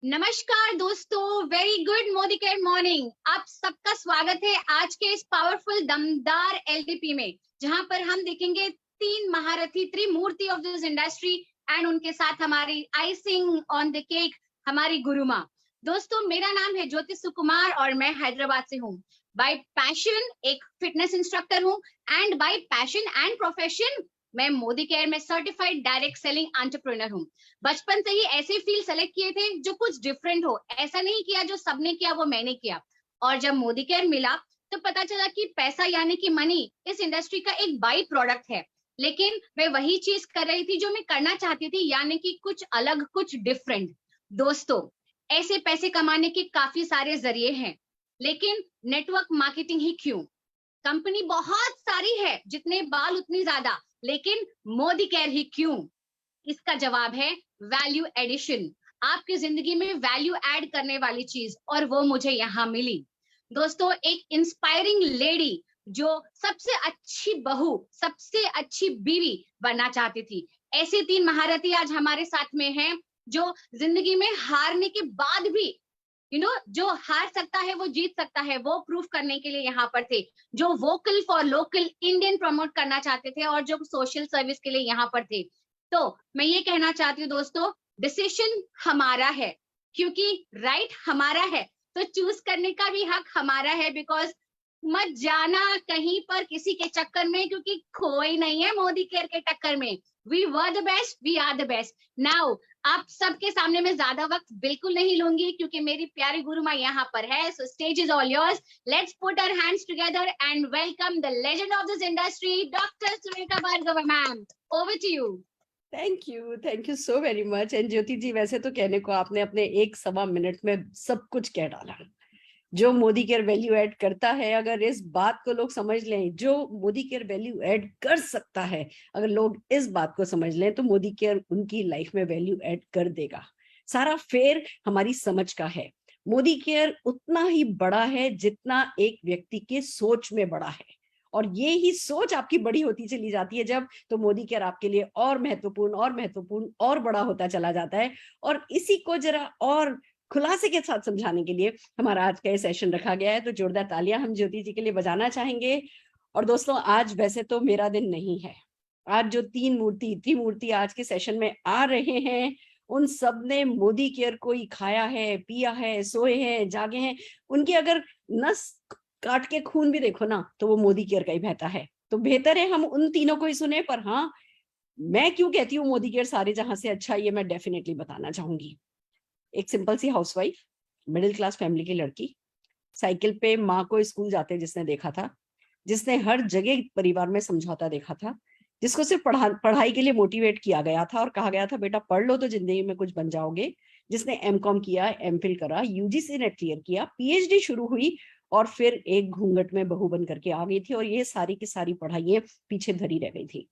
नमस्कार दोस्तों, very good Modi care morning. आप सबका स्वागत है आज के इस पावरफुल दमदार एलडीपी में, जहां पर हम देखेंगे तीन महारथी त्रिमूर्ति ऑफ दिस इंडस्ट्री एंड उनके साथ हमारी आइसिंग ऑन द केक हमारी गुरु माँ। दोस्तों, मेरा नाम है ज्योति सुकुमार और मैं हैदराबाद से हूँ। बाय पैशन एक फिटनेस इंस्ट्रक्टर हूँ and bye passion and profession मैं मोदी केयर में सर्टिफाइड डायरेक्ट सेलिंग एंटरप्रेन्योर हूँ। बचपन से ही ऐसे फील्ड सेलेक्ट किए थे जो कुछ डिफरेंट हो, ऐसा नहीं किया जो सबने किया वो मैंने किया। और जब मोदी केयर मिला तो पता चला कि पैसा यानी कि मनी इस इंडस्ट्री का एक बाई प्रोडक्ट है, लेकिन मैं वही चीज कर रही थी जो मैं करना चाहती थी, यानी कि कुछ अलग, कुछ डिफरेंट। दोस्तों, ऐसे पैसे कमाने के काफी सारे जरिए हैं, लेकिन नेटवर्क मार्केटिंग ही क्यों? कंपनी बहुत सारी है, जितने बाल उतनी ज्यादा, लेकिन मोदी केयर ही क्यों? इसका जवाब है वैल्यू एडिशन। आपकी जिंदगी में वैल्यू ऐड करने वाली चीज, और वो मुझे यहाँ मिली। दोस्तों, एक इंस्पायरिंग लेडी जो सबसे अच्छी बहू, सबसे अच्छी बीवी बनना चाहती थी। ऐसे तीन महारथी आज हमारे साथ में हैं, जो जिंदगी में हारने के बाद भी जो हार सकता है वो जीत सकता है, वो प्रूफ करने के लिए यहाँ पर थे। जो vocal for local Indian promote करना चाहते थे और जो सोशल सर्विस के लिए यहाँ पर थे। तो मैं ये कहना चाहती हूँ दोस्तों, डिसीजन हमारा है, क्योंकि राइट हमारा है, तो चूज करने का भी हक हमारा है। बिकॉज मत जाना कहीं पर किसी के चक्कर में, क्योंकि कोई नहीं है मोदी केयर के टक्कर में। We were the best, we are the best. Now आप सबके सामने मैं ज्यादा वक्त बिल्कुल नहीं लूंगी, क्योंकि मेरी प्यारी गुरु माँ यहाँ पर है। So stage is all yours. Let's put our hands together and welcome the legend of this industry, doctor Surekha Bhargava ma'am. Over to you. Thank you so very much. And Jyoti ji, वैसे तो कहने को आपने अपने 1 सवा मिनट में सब कुछ कह डाला। जो मोदी केयर वैल्यू ऐड करता है, अगर इस बात को लोग समझ लें, जो मोदी केयर वैल्यू ऐड कर सकता है, अगर लोग इस बात को समझ लें, तो मोदी केयर उनकी लाइफ में वैल्यू ऐड कर देगा। सारा फेर हमारी समझ का है। मोदी केयर उतना ही बड़ा है जितना एक व्यक्ति के सोच में बड़ा है, और ये ही सोच आपकी बड़ी होती चली जाती है जब, तो मोदी केयर आपके लिए और महत्वपूर्ण और महत्वपूर्ण और बड़ा होता चला जाता है। और इसी को जरा और खुलासे के साथ समझाने के लिए हमारा आज का ये सेशन रखा गया है। तो जोरदार तालियां हम ज्योति जी के लिए बजाना चाहेंगे। और दोस्तों, आज वैसे तो मेरा दिन नहीं है। आज जो त्रिमूर्ति आज के सेशन में आ रहे हैं, उन सब ने मोदी केयर को ही खाया है, पिया है, सोए हैं, जागे हैं। उनकी अगर नस काट के खून भी देखो ना, तो वो मोदी केयर का ही बहता है। तो बेहतर है हम उन तीनों को ही सुने। पर हाँ, मैं क्यों कहती हूँ मोदी केयर सारे जहां से अच्छा, ये मैं डेफिनेटली बताना चाहूंगी। एक सिंपल सी हाउसवाइफ, मिडिल क्लास फैमिली की लड़की, साइकिल पे माँ को स्कूल जाते जिसने देखा था, जिसने हर जगह परिवार में समझौता देखा था, जिसको सिर्फ पढ़ाई के लिए मोटिवेट किया गया था और कहा गया था बेटा पढ़ लो तो जिंदगी में कुछ बन जाओगे, जिसने एमकॉम किया, एमफिल करा, यूजीसी नेट क्लियर किया, पीएचडी शुरू हुई, और फिर एक घूंघट में बहू बन करके आ गई थी, और ये सारी की सारी पढ़ाइयां पीछे धरी रह गई थी।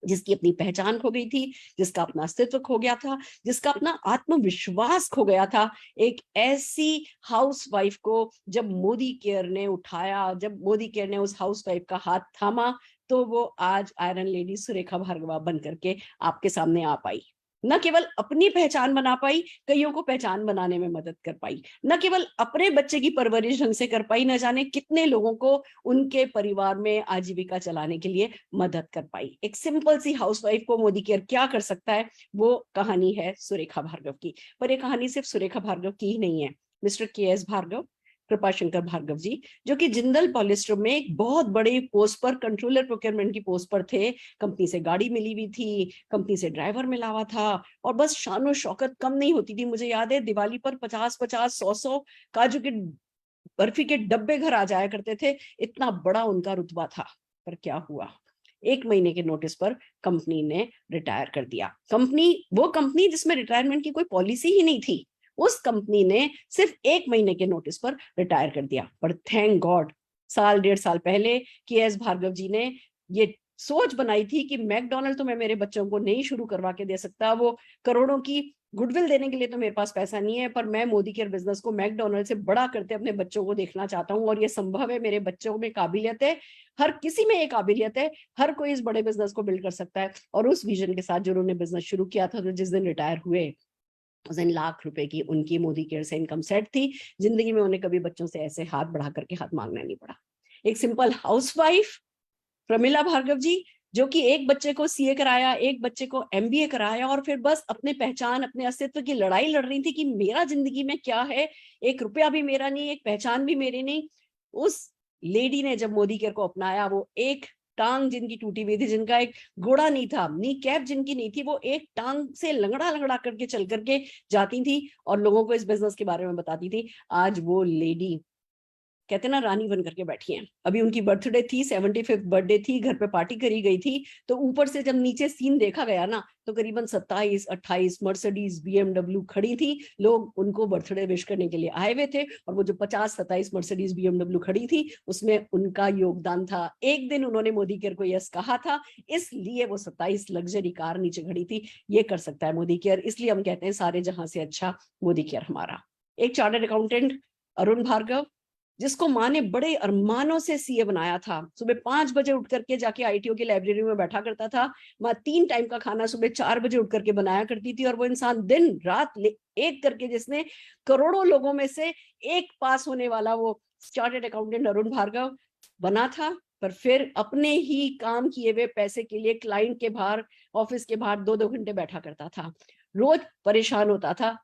जिसकी अपनी पहचान खो गई थी, जिसका अपना अस्तित्व खो गया था, जिसका अपना आत्मविश्वास खो गया था। एक ऐसी हाउसवाइफ को जब मोदी केयर ने उठाया, जब मोदी केयर ने उस हाउसवाइफ का हाथ थामा, तो वो आज आयरन लेडी सुरेखा भार्गवा बन करके आपके सामने आ पाई। न केवल अपनी पहचान बना पाई, कईयों को पहचान बनाने में मदद कर पाई। न केवल अपने बच्चे की परवरिश ढंग से कर पाई, न जाने कितने लोगों को उनके परिवार में आजीविका चलाने के लिए मदद कर पाई। एक सिंपल सी हाउसवाइफ को मोदी केयर क्या कर सकता है, वो कहानी है सुरेखा भार्गव की। पर ये कहानी सिर्फ सुरेखा भार्गव की ही नहीं है। Mister KS. भार्गव, कृपाशंकर भार्गव जी, जो कि जिंदल पॉलिस्टर में एक बहुत बड़ी पोस्ट पर, कंट्रोलर प्रोक्योरमेंट की पोस्ट पर थे। कंपनी से गाड़ी मिली हुई थी, कंपनी से ड्राइवर मिला हुआ था, और बस शानो शौकत कम नहीं होती थी। मुझे याद है दिवाली पर 50-50, 100-100 काजू के बर्फी के डब्बे घर आ जाया करते थे। इतना बड़ा उनका रुतबा था। पर क्या हुआ, 1 महीने के नोटिस पर कंपनी ने रिटायर कर दिया। वो कंपनी जिसमें रिटायरमेंट की कोई पॉलिसी ही नहीं थी, उस कंपनी ने सिर्फ 1 महीने के नोटिस पर रिटायर कर दिया। पर थैंक गॉड, 1.5 साल पहले के.एस. भार्गव जी ने ये सोच बनाई थी कि मैकडोनल्ड तो मैं मेरे बच्चों को नहीं शुरू करवा के दे सकता, वो करोड़ों की गुडविल देने के लिए तो मेरे पास पैसा नहीं है, पर मैं मोदी केयर बिजनेस को मैकडोनल्ड से बड़ा करते अपने बच्चों को देखना चाहता हूँ, और ये संभव है। मेरे बच्चों में काबिलियत है, हर किसी में एक काबिलियत है, हर कोई इस बड़े बिजनेस को बिल्ड कर सकता है। और उस विजन के साथ जो उन्होंने बिजनेस शुरू किया था, तो जिस दिन रिटायर हुए, उस दिन लाख रुपए की उनकी मोदी केयर से इनकम सेट थी। जिंदगी में उन्हें कभी बच्चों से ऐसे हाथ बढ़ा करके हाथ मांगना नहीं पड़ा। एक सिंपल हाउसवाइफ प्रमिला भार्गव जी, जो कि एक बच्चे को सीए कराया, एक बच्चे को एमबीए कराया, और फिर बस अपने पहचान, अपने अस्तित्व की लड़ाई लड़ रही थी कि मेरा जिंदगी में क्या है, एक रुपया भी मेरा नहीं, एक पहचान भी मेरी नहीं। उस लेडी ने जब मोदी केयर को अपनाया, वो एक टांग जिनकी टूटी हुई थी, जिनका एक घोड़ा नहीं था, नी कैप जिनकी नहीं थी, वो एक टांग से लंगड़ा लंगड़ा करके चल करके जाती थी और लोगों को इस बिजनेस के बारे में बताती थी। आज वो लेडी कहते ना रानी बन करके बैठी हैं। अभी उनकी बर्थडे थी, 75th बर्थडे थी, घर पे पार्टी करी गई थी, तो ऊपर से जब नीचे सीन देखा गया ना, तो करीबन 27-28 मर्सिडीज बीएमडब्ल्यू खड़ी थी। लोग उनको बर्थडे विश करने के लिए आए हुए थे, और वो जो 50-27 मर्सिडीज बीएमडब्ल्यू खड़ी थी, उसमें उनका योगदान था। एक दिन उन्होंने मोदी केयर को यस कहा था, इसलिए वो 27 लग्जरी कार नीचे खड़ी थी। ये कर सकता है मोदी केयर, इसलिए हम कहते हैं सारे जहां से अच्छा मोदी केयर हमारा। एक चार्टर्ड अकाउंटेंट अरुण भार्गव, जिसको माँ ने बड़े अरमानों से सीए बनाया था, सुबह 5 बजे उठ करके जाके आईटीओ की लाइब्रेरी में बैठा करता था। माँ 3 टाइम का खाना सुबह 4 बजे उठ करके बनाया करती थी, और वो इंसान दिन रात एक करके, जिसने करोड़ों लोगों में से एक पास होने वाला वो चार्टर्ड अकाउंटेंट अरुण भार्गव बना था। पर फिर अपने ही काम किए हुए पैसे के लिए क्लाइंट के बाहर, ऑफिस के बाहर 2-2 घंटे बैठा करता था, रोज परेशान होता था।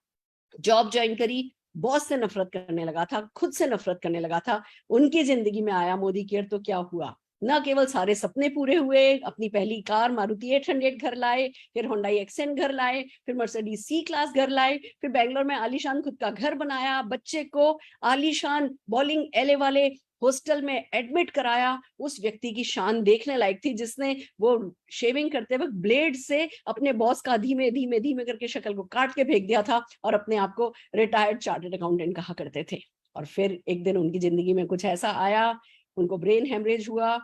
जॉब ज्वाइन करी, बॉस से नफरत करने लगा था, खुद से नफरत करने लगा था। उनकी जिंदगी में आया मोदी केयर, तो क्या हुआ, न केवल सारे सपने पूरे हुए, अपनी पहली कार मारुति 800 घर लाए, फिर होंडाई एक्सेंट घर लाए, फिर मर्सिडीज सी क्लास घर लाए, फिर बेंगलोर में आलीशान खुद का घर बनाया, बच्चे को आलीशान बॉलिंग एले वाले हॉस्टल में एडमिट कराया। उस व्यक्ति की शान देखने लायक थी, जिसने वो शेविंग करते वक्त ब्लेड से अपने बॉस का धीमे धीमे धीमे करके शक्ल को काट के फेंक दिया था, और अपने आप को रिटायर्ड चार्टर्ड अकाउंटेंट कहा करते थे। और फिर एक दिन उनकी जिंदगी में कुछ ऐसा आया, उनको ब्रेन हेमरेज हुआ,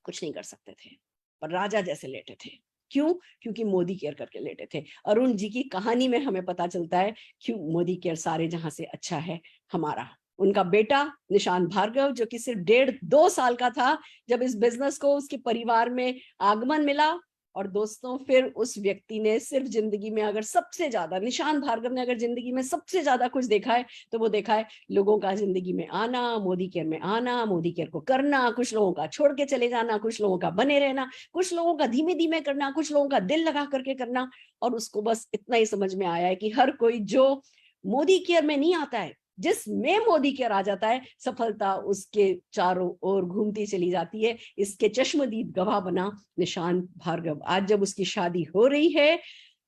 कुछ नहीं कर सकते थे, पर राजा जैसे लेटे थे। क्यों? क्योंकि मोदी केयर करके लेटे थे। अरुण जी की कहानी में हमें पता चलता है क्यों मोदी केयर सारे जहां से अच्छा है हमारा। उनका बेटा निशान भार्गव, जो कि सिर्फ 1.5-2 साल का था जब इस बिजनेस को उसके परिवार में आगमन मिला। और दोस्तों, फिर उस व्यक्ति ने सिर्फ जिंदगी में, अगर सबसे ज्यादा, निशान भार्गव ने अगर जिंदगी में सबसे ज्यादा कुछ देखा है, तो वो देखा है लोगों का जिंदगी में आना, मोदी केयर में आना, मोदी केयर को करना, कुछ लोगों का छोड़ के चले जाना, कुछ लोगों का बने रहना, कुछ लोगों का धीमे धीमे करना, कुछ लोगों का दिल लगा करके करना। और उसको बस इतना ही समझ में आया है कि हर कोई जो मोदी केयर में नहीं आता है, जिसमें मोदी केयर आ जाता है, सफलता उसके चारों ओर घूमती चली जाती है। इसके चश्मदीद गवाह बना निशान भार्गव। आज जब उसकी शादी हो रही है,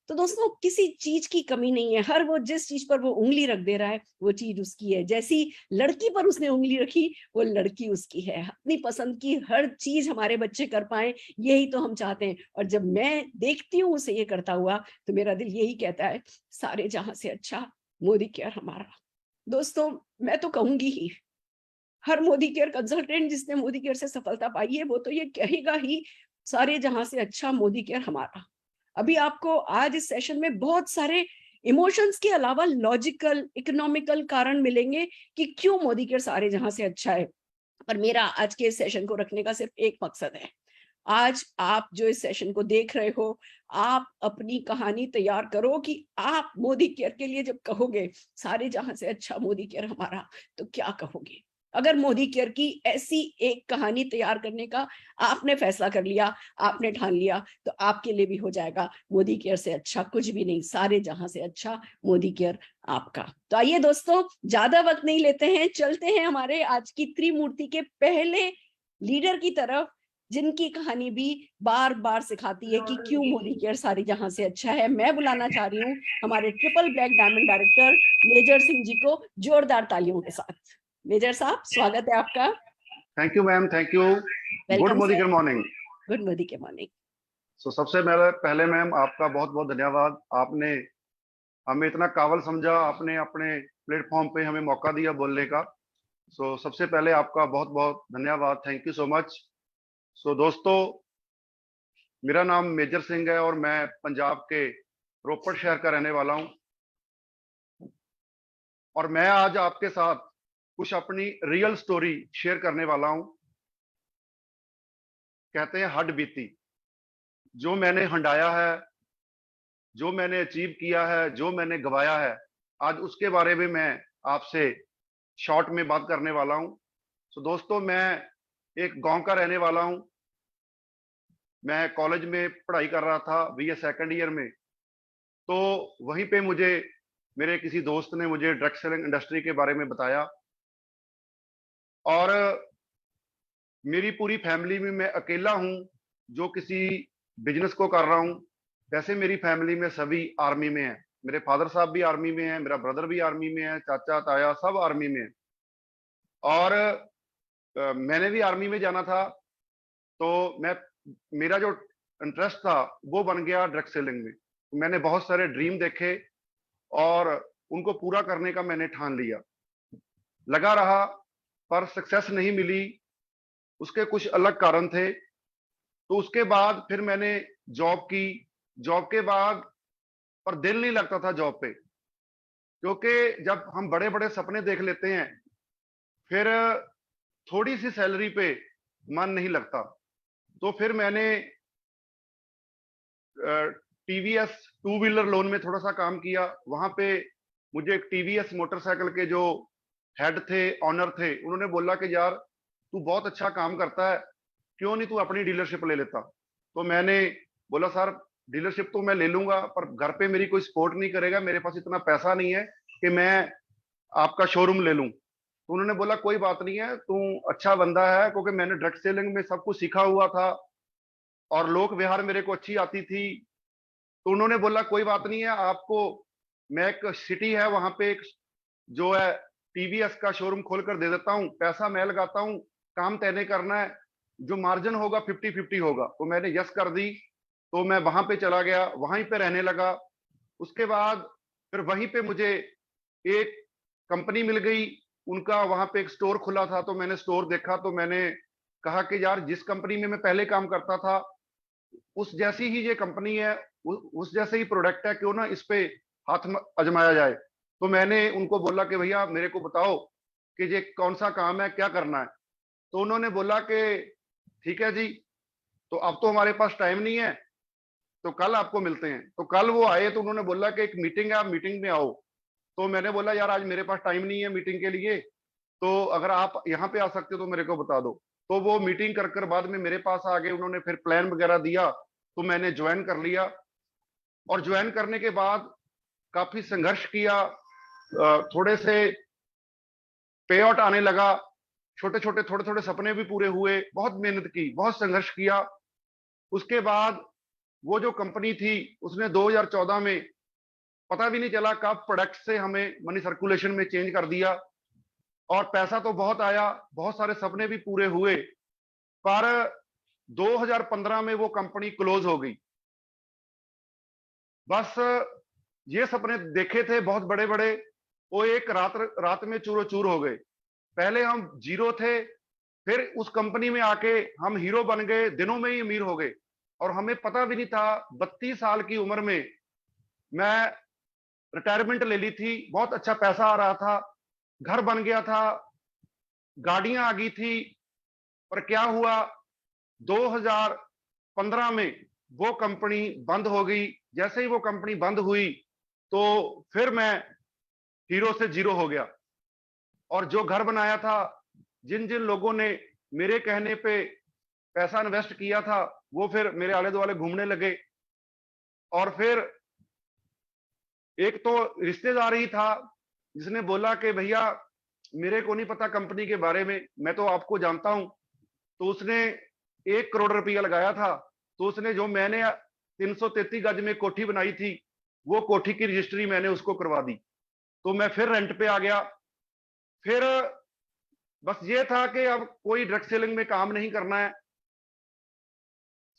तो दोस्तों किसी चीज की कमी नहीं है। हर वो जिस चीज पर वो उंगली रख दे रहा है, वो चीज उसकी है। जैसी लड़की पर उसने उंगली रखी, वो लड़की उसकी है। अपनी पसंद की हर चीज हमारे बच्चे कर पाए, यही तो हम चाहते हैं। और जब मैं देखती हूँ उसे ये करता हुआ, तो मेरा दिल यही कहता है, सारे जहां से अच्छा मोदी केयर हमारा। दोस्तों, मैं तो कहूंगी ही, हर मोदी केयर कंसल्टेंट जिसने मोदी केयर से सफलता पाई है, वो तो ये कहेगा ही, सारे जहां से अच्छा मोदी केयर हमारा। अभी आपको आज इस सेशन में बहुत सारे इमोशंस के अलावा लॉजिकल, इकोनॉमिकल कारण मिलेंगे कि क्यों मोदी केयर सारे जहां से अच्छा है। पर मेरा आज के इस सेशन को रखने का सिर्फ एक मकसद है। आज आप जो इस सेशन को देख रहे हो, आप अपनी कहानी तैयार करो कि आप मोदी केयर के लिए जब कहोगे सारे जहां से अच्छा मोदी केयर हमारा, तो क्या कहोगे। अगर मोदी केयर की ऐसी एक कहानी तैयार करने का आपने फैसला कर लिया, आपने ठान लिया, तो आपके लिए भी हो जाएगा मोदी केयर से अच्छा कुछ भी नहीं, सारे जहां से अच्छा मोदी केयर आपका। तो आइए दोस्तों, ज्यादा वक्त नहीं लेते हैं, चलते हैं हमारे आज की त्रिमूर्ति के पहले लीडर की तरफ, जिनकी कहानी भी बार बार सिखाती है कि क्यों मोदी केयर सारी जहां से अच्छा है। मैं बुलाना चाह रही हूँ हमारे triple black diamond director major Singh ji को, जोरदार तालियों के साथ। मेजर साहब, स्वागत है आपका। Thank you ma'am, thank you. Good Modi care morning. Good Modi care morning. So सबसे पहले मैम आपका बहुत बहुत धन्यवाद। आपने हमें इतना काबिल समझा, आपने अपने प्लेटफॉर्म पे हमें मौका दिया बोलने का। सो सबसे पहले आपका बहुत बहुत धन्यवाद, थैंक यू सो मच। सो दोस्तों, मेरा नाम मेजर सिंह है और मैं पंजाब के रोपड़ शहर का रहने वाला हूं। और मैं आज आपके साथ कुछ अपनी रियल स्टोरी शेयर करने वाला हूं। कहते हैं हड बीती, जो मैंने हंडाया है, जो मैंने अचीव किया है, जो मैंने गवाया है, आज उसके बारे में मैं आपसे शॉर्ट में बात करने वाला हूं। तो दोस्तों, मैं एक गांव का रहने वाला हूं। मैं कॉलेज में पढ़ाई कर रहा था, बीए सेकंड ईयर में। तो वहीं पे मुझे मेरे किसी दोस्त ने मुझे ड्रग सेलिंग इंडस्ट्री के बारे में बताया, और मेरी पूरी फैमिली में मैं अकेला हूं जो किसी बिजनेस को कर रहा हूं। वैसे मेरी फैमिली में सभी आर्मी में है। मेरे फादर साहब भी आर्मी में है, मेरा ब्रदर भी आर्मी में है, चाचा ताया सब आर्मी में है। और मैंने भी आर्मी में जाना था। तो मेरा जो इंटरेस्ट था वो बन गया ड्रग सेलिंग में। मैंने बहुत सारे ड्रीम देखे और उनको पूरा करने का मैंने ठान लिया। लगा रहा, पर सक्सेस नहीं मिली। उसके कुछ अलग कारण थे। तो उसके बाद फिर मैंने जॉब की। जॉब के बाद पर दिल नहीं लगता था जॉब पे, क्योंकि जब हम बड़े बड़े सपने देख लेते हैं, फिर थोड़ी सी सैलरी पे मन नहीं लगता। तो फिर मैंने टीवीएस टू व्हीलर लोन में थोड़ा सा काम किया। वहां पे मुझे एक टीवीएस मोटरसाइकिल के जो हेड थे, ऑनर थे, उन्होंने बोला कि यार तू बहुत अच्छा काम करता है, क्यों नहीं तू अपनी डीलरशिप ले लेता। तो मैंने बोला सर, डीलरशिप तो मैं ले लूंगा, पर घर पे मेरी कोई सपोर्ट नहीं करेगा, मेरे पास इतना पैसा नहीं है कि मैं आपका शोरूम ले लूं। तो उन्होंने बोला कोई बात नहीं है, तू अच्छा बंदा है, क्योंकि मैंने ड्रग सेलिंग में सब कुछ सीखा हुआ था और लोक व्यवहार मेरे को अच्छी आती थी। तो उन्होंने बोला कोई बात नहीं है, आपको मैं एक सिटी है वहां पे एक जो है टीवीएस का शोरूम खोल कर दे देता हूँ, पैसा मैं लगाता हूँ, काम तय करना है, जो मार्जिन होगा 50-50 होगा। तो मैंने यस कर दी। तो मैं वहां पे चला गया, वहीं पे रहने लगा। उसके बाद फिर वहीं पे मुझे एक कंपनी मिल गई, उनका वहां पे एक स्टोर खुला था। तो मैंने स्टोर देखा, तो मैंने कहा कि यार जिस कंपनी में मैं पहले काम करता था उस जैसी ही ये कंपनी है, उस जैसे ही प्रोडक्ट है, क्यों ना इस पे हाथ आजमाया जाए। तो मैंने उनको बोला कि भैया मेरे को बताओ कि ये कौन सा काम है, क्या करना है। तो उन्होंने बोला कि ठीक है जी, तो अब तो हमारे पास टाइम नहीं है, तो कल आपको मिलते हैं। तो कल वो आए, तो उन्होंने बोला कि एक मीटिंग है, आप मीटिंग में आओ। तो मैंने बोला यार आज मेरे पास टाइम नहीं है मीटिंग के लिए, तो अगर आप यहाँ पे आ सकते हो तो मेरे को बता दो। तो वो मीटिंग कर बाद में मेरे पास आ गए, उन्होंने फिर प्लान वगैरह दिया। तो मैंने ज्वाइन कर लिया, और ज्वाइन करने के बाद काफी संघर्ष किया। थोड़े से पे आउट आने लगा, छोटे छोटे थोड़े थोड़े सपने भी पूरे हुए, बहुत मेहनत की, बहुत संघर्ष किया। उसके बाद वो जो कंपनी थी उसने 2014 में पता भी नहीं चला कब प्रोडक्ट से हमें मनी सर्कुलेशन में चेंज कर दिया। और पैसा तो बहुत आया, बहुत सारे सपने भी पूरे हुए, पर 2015 में वो कंपनी क्लोज हो गई। बस ये सपने देखे थे बहुत बड़े बड़े, वो एक रात रात में चूरो चूर हो गए। पहले हम जीरो थे, फिर उस कंपनी में आके हम हीरो बन गए, दिनों में ही अमीर हो गए। और हमें पता भी नहीं था, 32 साल की उम्र में मैं रिटायरमेंट ले ली थी, बहुत अच्छा पैसा आ रहा था, घर बन गया था, गाड़ियां आ गई थी। पर क्या हुआ, 2015 में वो कंपनी बंद हो गई। जैसे ही वो कंपनी बंद हुई, तो फिर मैं हीरो से जीरो हो गया। और जो घर बनाया था, जिन जिन लोगों ने मेरे कहने पे पैसा इन्वेस्ट किया था, वो फिर मेरे आले दुआले घूमने लगे। और फिर एक तो रिश्तेदार ही था जिसने बोला कि भैया मेरे को नहीं पता कंपनी के बारे में, मैं तो आपको जानता हूं। तो उसने 1 करोड़ रुपया लगाया था। तो उसने जो मैंने 333 गज में कोठी बनाई थी, वो कोठी की रजिस्ट्री मैंने उसको करवा दी। तो मैं फिर रेंट पे आ गया। फिर बस ये था कि अब कोई ड्रग सेलिंग में काम नहीं करना है।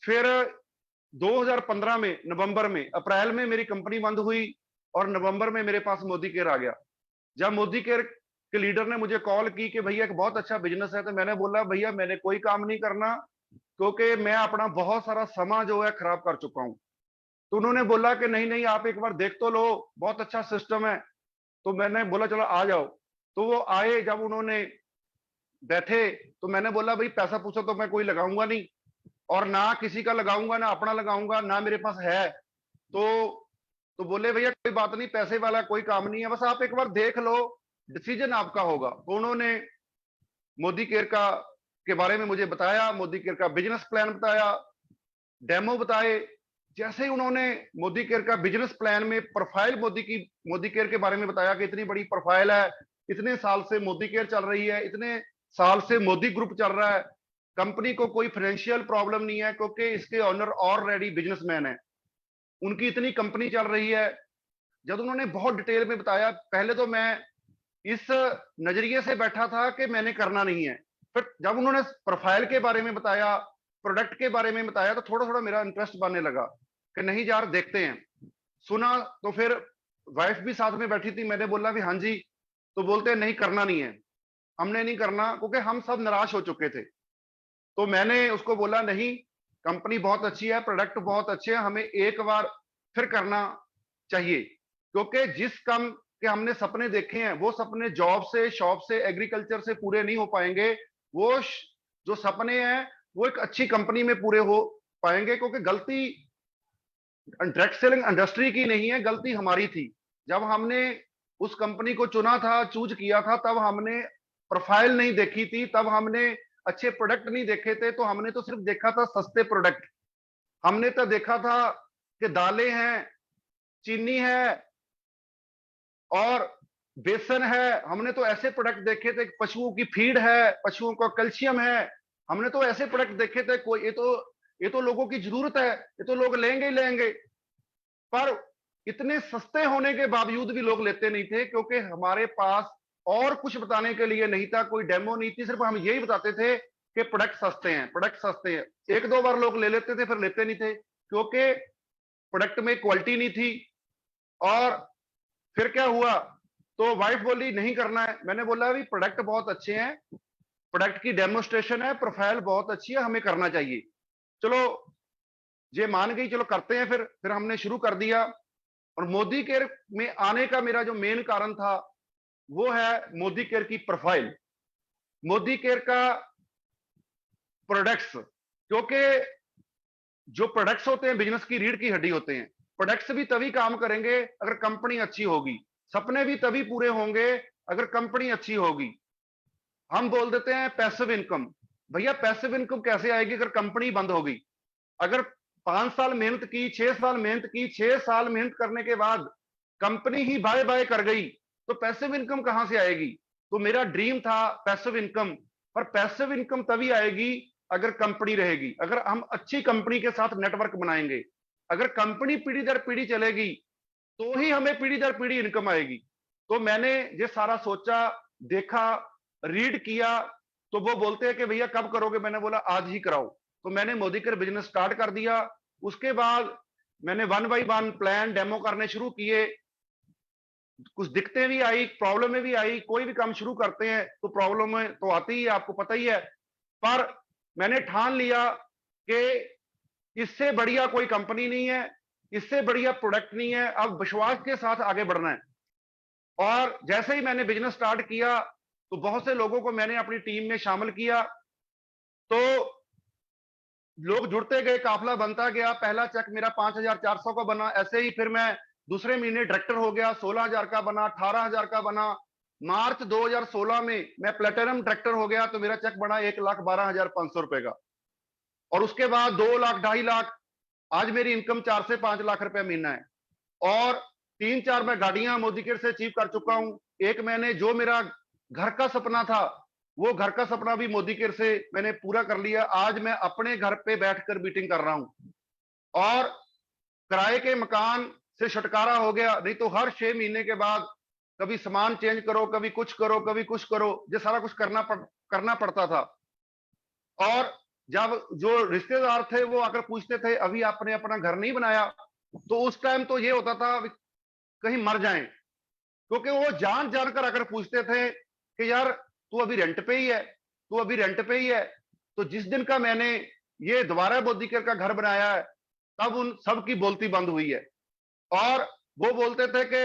फिर 2015 में नवंबर में, अप्रैल में मेरी कंपनी बंद हुई, और नवंबर में मेरे पास मोदी केयर आ गया। जब मोदी केयर के लीडर ने मुझे कॉल की कि भैया एक बहुत अच्छा बिजनेस है, तो मैंने बोला भैया मैंने कोई काम नहीं करना, क्योंकि मैं अपना बहुत सारा समय जो है खराब कर चुका हूं। तो उन्होंने बोला कि नहीं नहीं, आप एक बार देख तो लो, बहुत अच्छा सिस्टम है। तो मैंने बोला चलो आ जाओ। तो वो आए, जब उन्होंने बैठे, तो मैंने बोला भाई पैसा पूछो तो मैं कोई लगाऊंगा नहीं, और ना किसी का लगाऊंगा, ना अपना लगाऊंगा, ना मेरे पास है। तो तो बोले भैया कोई बात नहीं, पैसे वाला कोई काम नहीं है, बस आप एक बार देख लो, डिसीजन आपका होगा। तो उन्होंने मोदी केयर का के बारे में मुझे बताया, मोदी केयर का बिजनेस प्लान बताया, डेमो बताए। जैसे ही उन्होंने मोदी केयर का बिजनेस प्लान में प्रोफाइल मोदी केयर के बारे में बताया कि इतनी बड़ी प्रोफाइल है, इतने साल से मोदी केयर चल रही है, इतने साल से मोदी ग्रुप चल रहा है, कंपनी को कोई फाइनेंशियल प्रॉब्लम नहीं है क्योंकि इसके ओनर ऑलरेडी बिजनेसमैन है, उनकी इतनी कंपनी चल रही है। जब उन्होंने बहुत डिटेल में बताया, पहले तो मैं इस नजरिए से बैठा था कि मैंने करना नहीं है, फिर जब उन्होंने प्रोफाइल के बारे में बताया, प्रोडक्ट के बारे में बताया, तो थोड़ा थोड़ा मेरा इंटरेस्ट बनने लगा कि नहीं यार देखते हैं। सुना तो फिर वाइफ भी साथ में बैठी थी, मैंने बोला भी हाँ जी, तो बोलते हैं नहीं करना नहीं है, हमने नहीं करना, क्योंकि हम सब निराश हो चुके थे। तो मैंने उसको बोला नहीं, कंपनी बहुत अच्छी है, प्रोडक्ट बहुत अच्छे हैं, हमें एक बार फिर करना चाहिए, क्योंकि जिस काम के हमने सपने देखे हैं वो सपने जॉब से, शॉप से, एग्रीकल्चर से पूरे नहीं हो पाएंगे। वो जो सपने हैं वो एक अच्छी कंपनी में पूरे हो पाएंगे, क्योंकि गलती डायरेक्ट सेलिंग इंडस्ट्री की नहीं है, गलती हमारी थी। जब हमने उस कंपनी को चुना था, चूज किया था, तब हमने प्रोफाइल नहीं देखी थी, तब हमने अच्छे प्रोडक्ट नहीं देखे थे, तो हमने तो सिर्फ देखा था सस्ते प्रोडक्ट। हमने तो देखा था कि दालें हैं, चीनी है और बेसन है, हमने तो ऐसे प्रोडक्ट देखे थे। पशुओं की फीड है, पशुओं का कैल्शियम है, हमने तो ऐसे प्रोडक्ट देखे थे। कोई ये तो लोगों की जरूरत है, ये तो लोग लेंगे ही लेंगे। पर इतने सस्ते होने के बावजूद भी लोग लेते नहीं थे, क्योंकि हमारे पास और कुछ बताने के लिए नहीं था, कोई डेमो नहीं थी, सिर्फ हम यही बताते थे कि प्रोडक्ट सस्ते हैं, प्रोडक्ट सस्ते हैं। एक दो बार लोग ले लेते थे, फिर लेते नहीं थे, क्योंकि प्रोडक्ट में क्वालिटी नहीं थी। और फिर क्या हुआ, तो वाइफ बोली नहीं करना है। मैंने बोला अभी प्रोडक्ट बहुत अच्छे हैं, प्रोडक्ट की डेमोस्ट्रेशन है, प्रोफाइल बहुत अच्छी है, हमें करना चाहिए। चलो ये मान गई, चलो करते हैं। फिर हमने शुरू कर दिया। और मोदी केयर में आने का मेरा जो मेन कारण था वो है मोदी केयर की प्रोफाइल, मोदी केयर का प्रोडक्ट्स। क्योंकि जो प्रोडक्ट्स होते हैं बिजनेस की रीढ़ की हड्डी होते हैं। प्रोडक्ट्स भी तभी काम करेंगे अगर कंपनी अच्छी होगी, सपने भी तभी पूरे होंगे अगर कंपनी अच्छी होगी। हम बोल देते हैं पैसिव इनकम, भैया पैसिव इनकम कैसे आएगी अगर कंपनी बंद होगी? अगर 5 साल मेहनत की, 6 साल मेहनत की, 6 साल मेहनत करने के बाद कंपनी ही बाय बाय कर गई, तो पैसिव इनकम कहां से आएगी? तो मेरा ड्रीम था पैसिव इनकम, पर पैसिव इनकम तभी आएगी अगर कंपनी रहेगी, अगर हम अच्छी कंपनी के साथ नेटवर्क बनाएंगे। अगर कंपनी पीढ़ी दर पीढ़ी चलेगी तो ही हमें पीढ़ी दर पीढ़ी इनकम आएगी। तो मैंने ये सारा सोचा, देखा, रीड किया। तो वो बोलते हैं कि भैया कब करोगे? मैंने बोला आज ही कराओ। तो मैंने मोदी केयर बिजनेस स्टार्ट कर दिया। उसके बाद मैंने 1 बाय 1 प्लान डेमो करने शुरू किए। कुछ दिक्कतें भी आई, प्रॉब्लम भी आई। कोई भी काम शुरू करते हैं तो प्रॉब्लम तो आती ही है, आपको पता ही है। पर मैंने ठान लिया कि इससे बढ़िया कोई कंपनी नहीं है, इससे बढ़िया प्रोडक्ट नहीं है, अब विश्वास के साथ आगे बढ़ना है। और जैसे ही मैंने बिजनेस स्टार्ट किया तो बहुत से लोगों को मैंने अपनी टीम में शामिल किया। तो लोग जुड़ते गए, काफिला बनता गया। पहला चेक मेरा 5,400 का बना। ऐसे ही फिर मैं दूसरे महीने डायरेक्टर हो गया, 16,000 का बना, 18,000 का बना। मार्च 2016 में मैं प्लेटिनम डायरेक्टर हो गया, तो मेरा चेक बना 1,12,500 रुपए का। और उसके बाद 2 लाख, 2.5 लाख, आज मेरी इनकम 4 से 5 लाख रुपए महीना है। और 3-4 मैं गाड़ियां मोदी केयर से अचीव कर चुका हूं। एक मैंने जो मेरा घर का सपना था, वो घर का सपना भी मोदी केयर से मैंने पूरा कर लिया। आज मैं अपने घर पे बैठकर मीटिंग कर रहा हूं। और किराए के मकान से छुटकारा हो गया। नहीं तो हर 6 महीने के बाद कभी सामान चेंज करो, कभी कुछ करो, कभी कुछ करो, ये सारा कुछ करना पड़ता था। और जब जो रिश्तेदार थे वो आकर पूछते थे अभी आपने अपना घर नहीं बनाया, तो उस टाइम तो ये होता था कहीं मर जाएं, क्योंकि वो जान कर आकर पूछते थे कि यार तू अभी रेंट पे ही है, तू अभी रेंट पे ही है। तो जिस दिन का मैंने ये दोबारा मोदी केयर का घर बनाया है, तब उन सब की बोलती बंद हुई है। और वो बोलते थे कि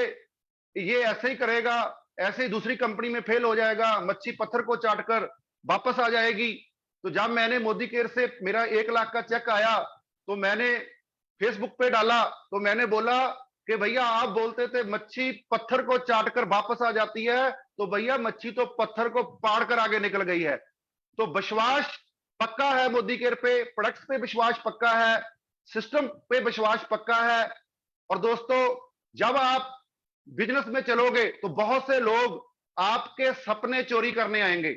ये ऐसे ही करेगा, ऐसे ही दूसरी कंपनी में फेल हो जाएगा, मच्छी पत्थर को चाटकर वापस आ जाएगी। तो जब मैंने मोदी केयर से मेरा 1 लाख का चेक आया, तो मैंने फेसबुक पे डाला। तो मैंने बोला कि भैया आप बोलते थे मच्छी पत्थर को चाट कर वापस आ जाती है, तो भैया मच्छी तो पत्थर को पाड़ कर आगे निकल गई है। तो विश्वास पक्का है मोदी केयर पे, प्रोडक्ट्स पे विश्वास पक्का है, सिस्टम पे विश्वास पक्का है। और दोस्तों, जब आप बिजनेस में चलोगे तो बहुत से लोग आपके सपने चोरी करने आएंगे,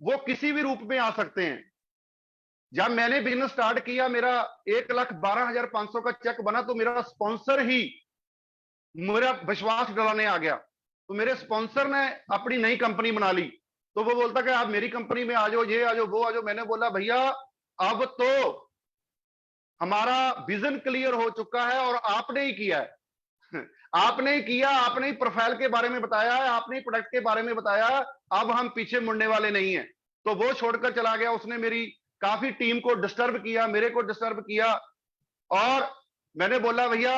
वो किसी भी रूप में आ सकते हैं। जब मैंने बिजनेस स्टार्ट किया, मेरा 1,12,500 का चेक बना, तो मेरा स्पॉन्सर ही मेरा विश्वास दिलाने आ गया। तो मेरे स्पॉन्सर ने अपनी नई कंपनी बना ली, तो वो बोलता कि आप मेरी कंपनी में आ जाओ, ये आ जाओ, वो आ जाओ। मैंने बोला भैया अब तो हमारा विजन क्लियर हो चुका है और आपने ही किया है। आपने ही किया, आपने ही प्रोफाइल के बारे में बताया है, आपने ही प्रोडक्ट के बारे में बताया, अब हम पीछे मुड़ने वाले नहीं हैं। तो वो छोड़कर चला गया। उसने मेरी काफी टीम को डिस्टर्ब किया, मेरे को डिस्टर्ब किया, और मैंने बोला भैया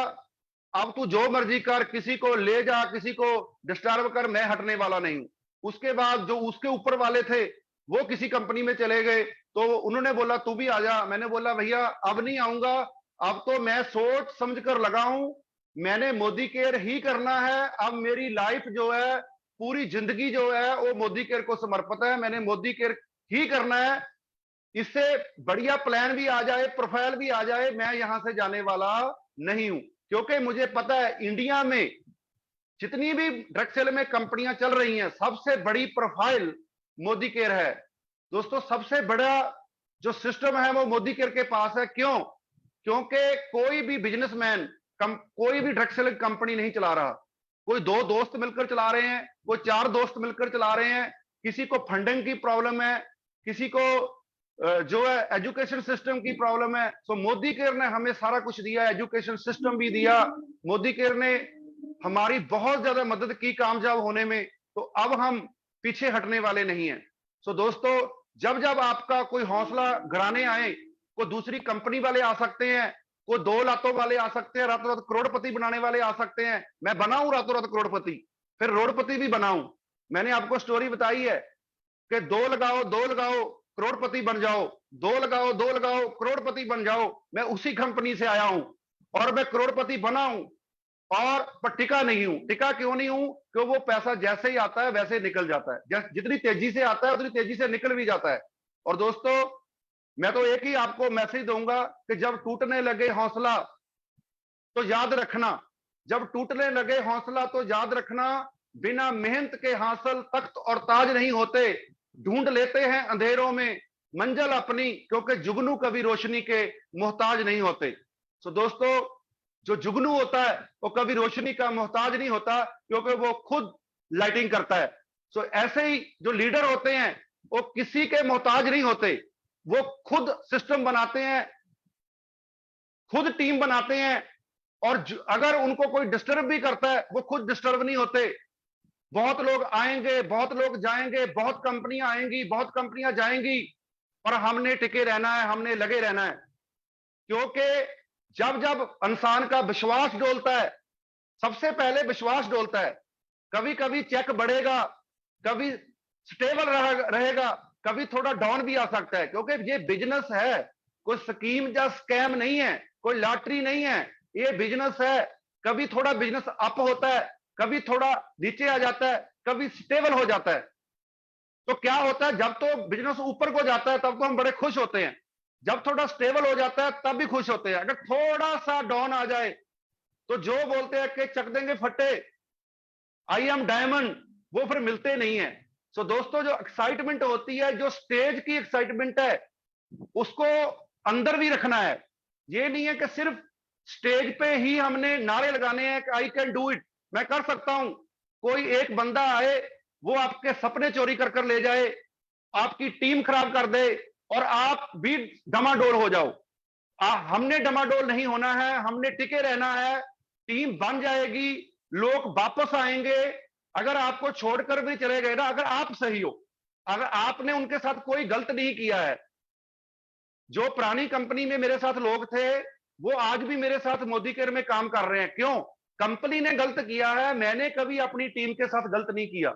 अब तू जो मर्जी कर, किसी को ले जा, किसी को डिस्टर्ब कर, मैं हटने वाला नहीं हूं। उसके बाद जो उसके ऊपर वाले थे वो किसी कंपनी में चले गए, तो उन्होंने बोला तू भी आ जा। मैंने बोला भैया अब नहीं आऊंगा, अब तो मैं सोच समझ कर लगा हूं, मैंने मोदी केयर ही करना है। अब मेरी लाइफ जो है, पूरी जिंदगी जो है वो मोदी केयर को समर्पित है, मैंने मोदी केयर ही करना है। इससे बढ़िया प्लान भी आ जाए, प्रोफाइल भी आ जाए, मैं यहां से जाने वाला नहीं हूं। क्योंकि मुझे पता है इंडिया में जितनी भी ड्रग सेल में कंपनियां चल रही हैं, सबसे बड़ी प्रोफाइल मोदी केयर है। दोस्तों, सबसे बड़ा जो सिस्टम है वो मोदी केयर के पास है। क्यों? क्योंकि कोई भी बिजनेसमैन कोई भी ड्रग सेल कंपनी नहीं चला रहा। कोई 2 दोस्त मिलकर चला रहे हैं, कोई 4 दोस्त मिलकर चला रहे हैं, किसी को फंडिंग की प्रॉब्लम है, किसी को जो है एजुकेशन सिस्टम की प्रॉब्लम है। तो मोदी केयर ने हमें सारा कुछ दिया, एजुकेशन सिस्टम भी दिया। मोदी केयर ने हमारी बहुत ज्यादा मदद की कामयाब होने में। तो अब हम पीछे हटने वाले नहीं हैं। सो दोस्तों, जब जब आपका कोई हौसला गिराने आए, कोई दूसरी कंपनी वाले आ सकते हैं, कोई 2 लातों वाले आ सकते हैं, रातों रात करोड़पति बनाने वाले आ सकते हैं। मैं बनाऊं रातों रात करोड़पति, फिर रोडपति भी बनाऊं। मैंने आपको स्टोरी बताई है कि 2 लगाओ 2 लगाओ करोड़पति बन जाओ, 2 लगाओ 2 लगाओ करोड़पति बन जाओ। मैं उसी कंपनी से आया हूं और मैं करोड़पति बना हूं, और पर टिका नहीं हूं। टिका क्यों नहीं हूं? क्यों वो पैसा जैसे ही आता है वैसे निकल जाता है, जितनी तेजी से आता है उतनी तेजी से निकल भी जाता है। और दोस्तों, मैं तो एक ही आपको मैसेज दूंगा कि जब टूटने लगे हौसला तो याद रखना, जब टूटने लगे हौसला तो याद रखना, बिना मेहनत के हासिल तख्त और ताज नहीं होते। ढूंढ लेते हैं अंधेरों में मंजिल अपनी, क्योंकि जुगनू कभी रोशनी के मोहताज नहीं होते। सो दोस्तों, जो जुगनू होता है वो कभी रोशनी का मोहताज नहीं होता, क्योंकि वो खुद लाइटिंग करता है। सो ऐसे ही जो लीडर होते हैं वो किसी के मोहताज नहीं होते, वो खुद सिस्टम बनाते हैं, खुद टीम बनाते हैं, और अगर उनको कोई डिस्टर्ब भी करता है वो खुद डिस्टर्ब नहीं होते। बहुत लोग आएंगे, बहुत लोग जाएंगे, बहुत कंपनियां आएंगी, बहुत कंपनियां जाएंगी, पर हमने टिके रहना है, हमने लगे रहना है। क्योंकि जब जब इंसान का विश्वास डोलता है, सबसे पहले विश्वास डोलता है। कभी कभी चेक बढ़ेगा, कभी स्टेबल रहेगा, कभी थोड़ा डाउन भी आ सकता है, क्योंकि ये बिजनेस है, कोई स्कीम या स्कैम नहीं है, कोई लॉटरी नहीं है, ये बिजनेस है। कभी थोड़ा बिजनेस अप होता है, कभी थोड़ा नीचे आ जाता है, कभी स्टेबल हो जाता है। तो क्या होता है, जब तो बिजनेस ऊपर को जाता है तब तो हम बड़े खुश होते हैं, जब थोड़ा स्टेबल हो जाता है तब भी खुश होते हैं। अगर थोड़ा सा डाउन आ जाए तो जो बोलते हैं कि चक देंगे फट्टे, आई एम डायमंड, वो फिर मिलते नहीं है। सो दोस्तों, जो एक्साइटमेंट होती है, जो स्टेज की एक्साइटमेंट है, उसको अंदर भी रखना है। ये नहीं है कि सिर्फ स्टेज पे ही हमने नारे लगाने हैं कि आई कैन डू इट, मैं कर सकता हूं। कोई एक बंदा आए, वो आपके सपने चोरी कर कर ले जाए, आपकी टीम खराब कर दे और आप भी डमाडोल हो जाओ। हमने डमाडोल नहीं होना है, हमने टिके रहना है। टीम बन जाएगी, लोग वापस आएंगे। अगर आपको छोड़कर भी चले गए ना, अगर आप सही हो, अगर आपने उनके साथ कोई गलत नहीं किया है, जो पुरानी कंपनी में मेरे साथ लोग थे वो आज भी मेरे साथ मोदी केयर में काम कर रहे हैं। क्यों? कंपनी ने गलत किया है, मैंने कभी अपनी टीम के साथ गलत नहीं किया।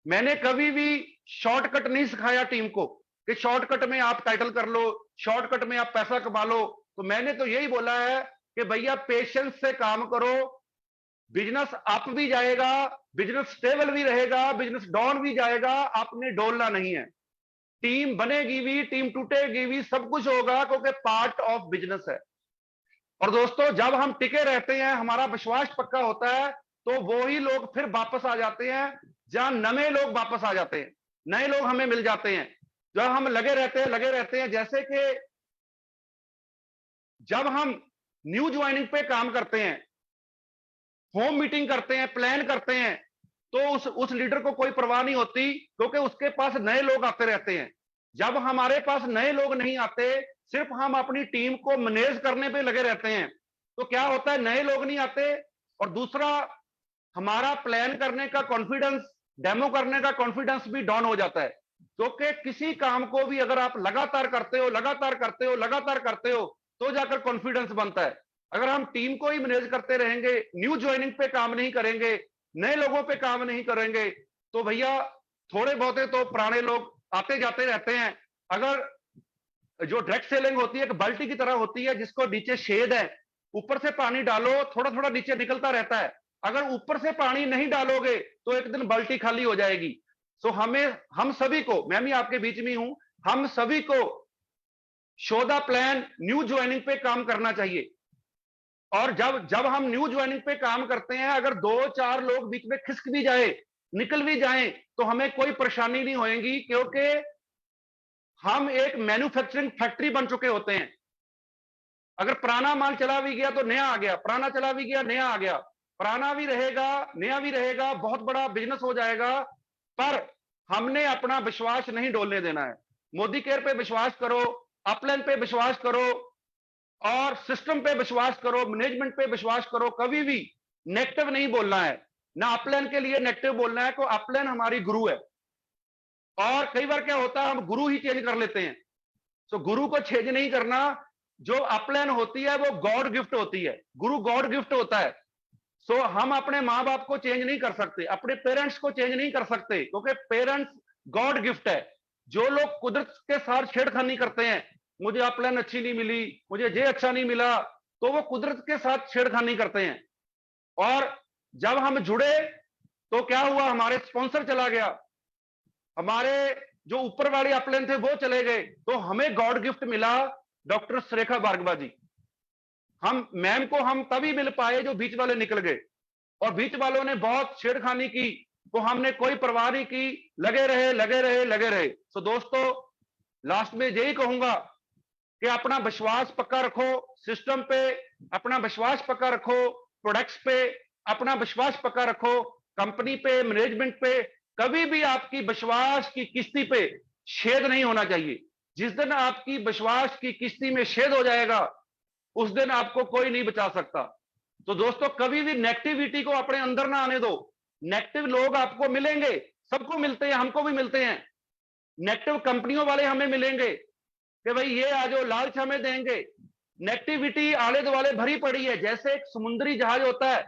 मैंने कभी भी शॉर्टकट नहीं सिखाया टीम को कि शॉर्टकट में आप टाइटल कर लो, शॉर्टकट में आप पैसा कमा लो। तो मैंने तो यही बोला है कि भैया पेशेंस से काम करो, बिजनेस अप भी जाएगा, बिजनेस स्टेबल भी रहेगा, बिजनेस डाउन भी जाएगा, आपने डोलना नहीं है। टीम बनेगी भी, टीम टूटेगी भी, सब कुछ होगा, क्योंकि पार्ट ऑफ बिजनेस है। और दोस्तों, जब हम टिके रहते हैं, हमारा विश्वास पक्का होता है, तो वो ही लोग फिर वापस आ जाते हैं, जहां नए लोग वापस आ जाते हैं, नए लोग हमें मिल जाते हैं। जब हम लगे रहते हैं, जैसे कि जब हम न्यू ज्वाइनिंग पे काम करते हैं, होम मीटिंग करते हैं, प्लान करते हैं, तो उस लीडर को कोई परवाह नहीं होती, क्योंकि उसके पास नए लोग आते रहते हैं। जब हमारे पास नए लोग नहीं आते, सिर्फ हम अपनी टीम को मैनेज करने पे लगे रहते हैं, तो क्या होता है, नए लोग नहीं आते, और दूसरा, हमारा प्लान करने का कॉन्फिडेंस, डेमो करने का कॉन्फिडेंस भी डाउन हो जाता है। क्योंकि किसी काम को भी अगर आप लगातार करते हो, लगातार करते हो, लगातार करते हो, तो जाकर कॉन्फिडेंस बनता है। अगर हम टीम को ही मैनेज करते रहेंगे, न्यू ज्वाइनिंग पे काम नहीं करेंगे, नए लोगों पे काम नहीं करेंगे, तो भैया थोड़े बहुते तो पुराने लोग आते जाते रहते हैं। अगर जो डायरेक्ट सेलिंग होती है, एक बाल्टी की तरह होती है, जिसको नीचे शेड है, ऊपर से पानी डालो, थोड़ा थोड़ा नीचे निकलता रहता है। अगर ऊपर से पानी नहीं डालोगे, तो एक दिन बाल्टी खाली हो जाएगी। सो हम सभी को, मैं भी आपके बीच में हूं, हम सभी को show the plan new joining पे काम करना चाहिए। और जब जब हम न्यू ज्वाइनिंग पे काम करते हैं, अगर 2-4 लोग बीच में खिसक भी जाए, निकल भी जाए, तो हमें कोई परेशानी नहीं होगी, क्योंकि हम एक मैन्युफैक्चरिंग फैक्ट्री बन चुके होते हैं। अगर पुराना माल चला भी गया तो नया आ गया, पुराना चला भी गया नया आ गया, पुराना भी रहेगा, नया भी रहेगा, बहुत बड़ा बिजनेस हो जाएगा। पर हमने अपना विश्वास नहीं डोलने देना है। मोदी केयर पे विश्वास करो, अपलाइन पे विश्वास करो, और सिस्टम पे विश्वास करो, मैनेजमेंट पे विश्वास करो। कभी भी नेगेटिव नहीं बोलना है, ना अपलाइन के लिए नेगेटिव बोलना है, को अपलाइन हमारी गुरु है। और कई बार क्या होता है, हम गुरु ही चेंज कर लेते हैं। तो गुरु को चेंज नहीं करना। जो अपलाइन होती है वो गॉड गिफ्ट होती है, गुरु गॉड गिफ्ट होता है। सो हम अपने माँ बाप को चेंज नहीं कर सकते, अपने पेरेंट्स को चेंज नहीं कर सकते, क्योंकि पेरेंट्स गॉड गिफ्ट है। जो लोग कुदरत के साथ छेड़खानी करते हैं, मुझे अपलाइन अच्छी नहीं मिली, मुझे ये अच्छा नहीं मिला, तो वो कुदरत के साथ छेड़खानी करते हैं। और जब हम जुड़े, तो क्या हुआ, हमारे स्पॉन्सर चला गया, हमारे जो ऊपर वाले अपलाइन थे वो चले गए, तो हमें गॉड गिफ्ट मिला डॉक्टर सुरेखा भार्गवा जी। हम मैम को हम तभी मिल पाए जो बीच वाले निकल गए, और बीच वालों ने बहुत छेड़खानी की, तो हमने कोई परवाह नहीं की, लगे रहे लगे रहे लगे रहे। तो दोस्तों, लास्ट में यही कहूंगा कि अपना विश्वास पक्का रखो, सिस्टम पे अपना विश्वास पक्का रखो, प्रोडक्ट्स पे अपना विश्वास पक्का रखो, कंपनी पे, मैनेजमेंट पे कभी भी आपकी विश्वास की किस्ती पे छेद नहीं होना चाहिए। जिस दिन आपकी विश्वास की किस्ती में छेद हो जाएगा, उस दिन आपको कोई नहीं बचा सकता। तो दोस्तों, कभी भी नेगेटिविटी को अपने अंदर ना आने दो। नेगेटिव लोग आपको मिलेंगे, सबको मिलते हैं, हमको भी मिलते हैं। नेगेटिव कंपनियों वाले हमें मिलेंगे कि भाई ये आ जाओ, लालच हमें देंगे। नेगेटिविटी आले दुआले भरी पड़ी है। जैसे एक समुद्री जहाज होता है,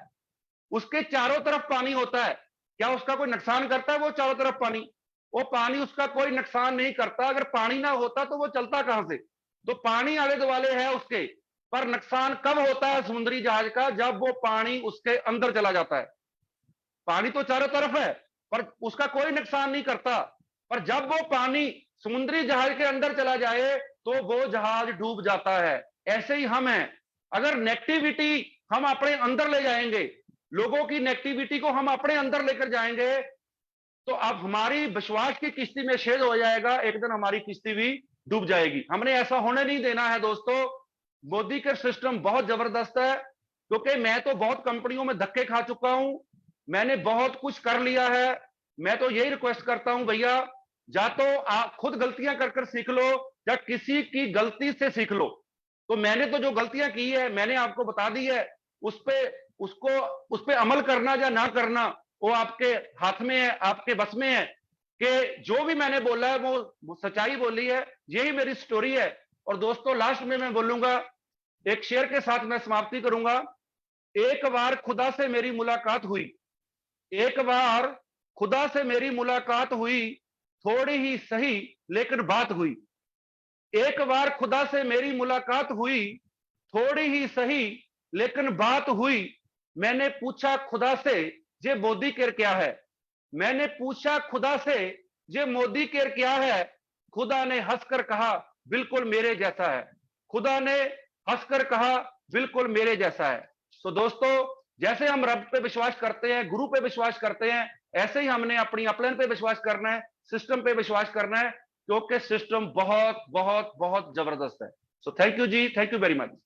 उसके चारों तरफ पानी होता है, क्या उसका कोई नुकसान करता है वो चारों तरफ पानी? वो पानी उसका कोई नुकसान नहीं करता। अगर पानी ना होता तो वो चलता कहां से? तो पानी आले दुआले है उसके, पर नुकसान कब होता है समुद्री जहाज का? जब वो पानी उसके अंदर चला जाता है। पानी तो चारों तरफ है, पर उसका कोई नुकसान नहीं करता। पर जब वो पानी समुद्री जहाज के अंदर चला जाए, तो वो जहाज डूब जाता है। ऐसे ही हम हैं। अगर नेगेटिविटी हम अपने अंदर ले जाएंगे, लोगों की नेगेटिविटी को हम अपने अंदर लेकर जाएंगे, तो अब हमारी विश्वास की किश्ती में छेद हो जाएगा, एक दिन हमारी किश्ती भी डूब जाएगी। हमने ऐसा होने नहीं देना है दोस्तों। मोदी के सिस्टम बहुत जबरदस्त है, क्योंकि मैं तो बहुत कंपनियों में धक्के खा चुका हूं, मैंने बहुत कुछ कर लिया है। मैं तो यही रिक्वेस्ट करता हूं भैया, या तो आप खुद गलतियां कर कर सीख लो, या किसी की गलती से सीख लो। तो मैंने तो जो गलतियां की है मैंने आपको बता दी है, उस पे अमल करना या ना करना वो आपके हाथ में है, आपके बस में है। कि जो भी मैंने बोला है वो सच्चाई बोली है, यही मेरी स्टोरी है। और दोस्तों, लास्ट में मैं बोलूंगा, एक शेर के साथ मैं समाप्ति करूंगा। एक बार खुदा से मेरी मुलाकात हुई, एक बार खुदा से मेरी मुलाकात हुई, थोड़ी ही सही लेकिन बात हुई। एक बार खुदा से मेरी मुलाकात हुई, थोड़ी ही सही लेकिन बात हुई, मैंने पूछा खुदा से ये मोदी केयर क्या है, मैंने पूछा खुदा से ये मोदी केयर क्या है, खुदा ने हंसकर कहा बिल्कुल मेरे जैसा है, खुदा ने हंसकर कहा बिल्कुल मेरे जैसा है। तो दोस्तों, जैसे हम रब पे विश्वास करते हैं, गुरु पे विश्वास करते हैं, ऐसे ही हमने अपनी अपलाइन पे विश्वास करना है, सिस्टम पे विश्वास करना है, क्योंकि सिस्टम बहुत बहुत बहुत जबरदस्त है। So thank you ji, thank you very much.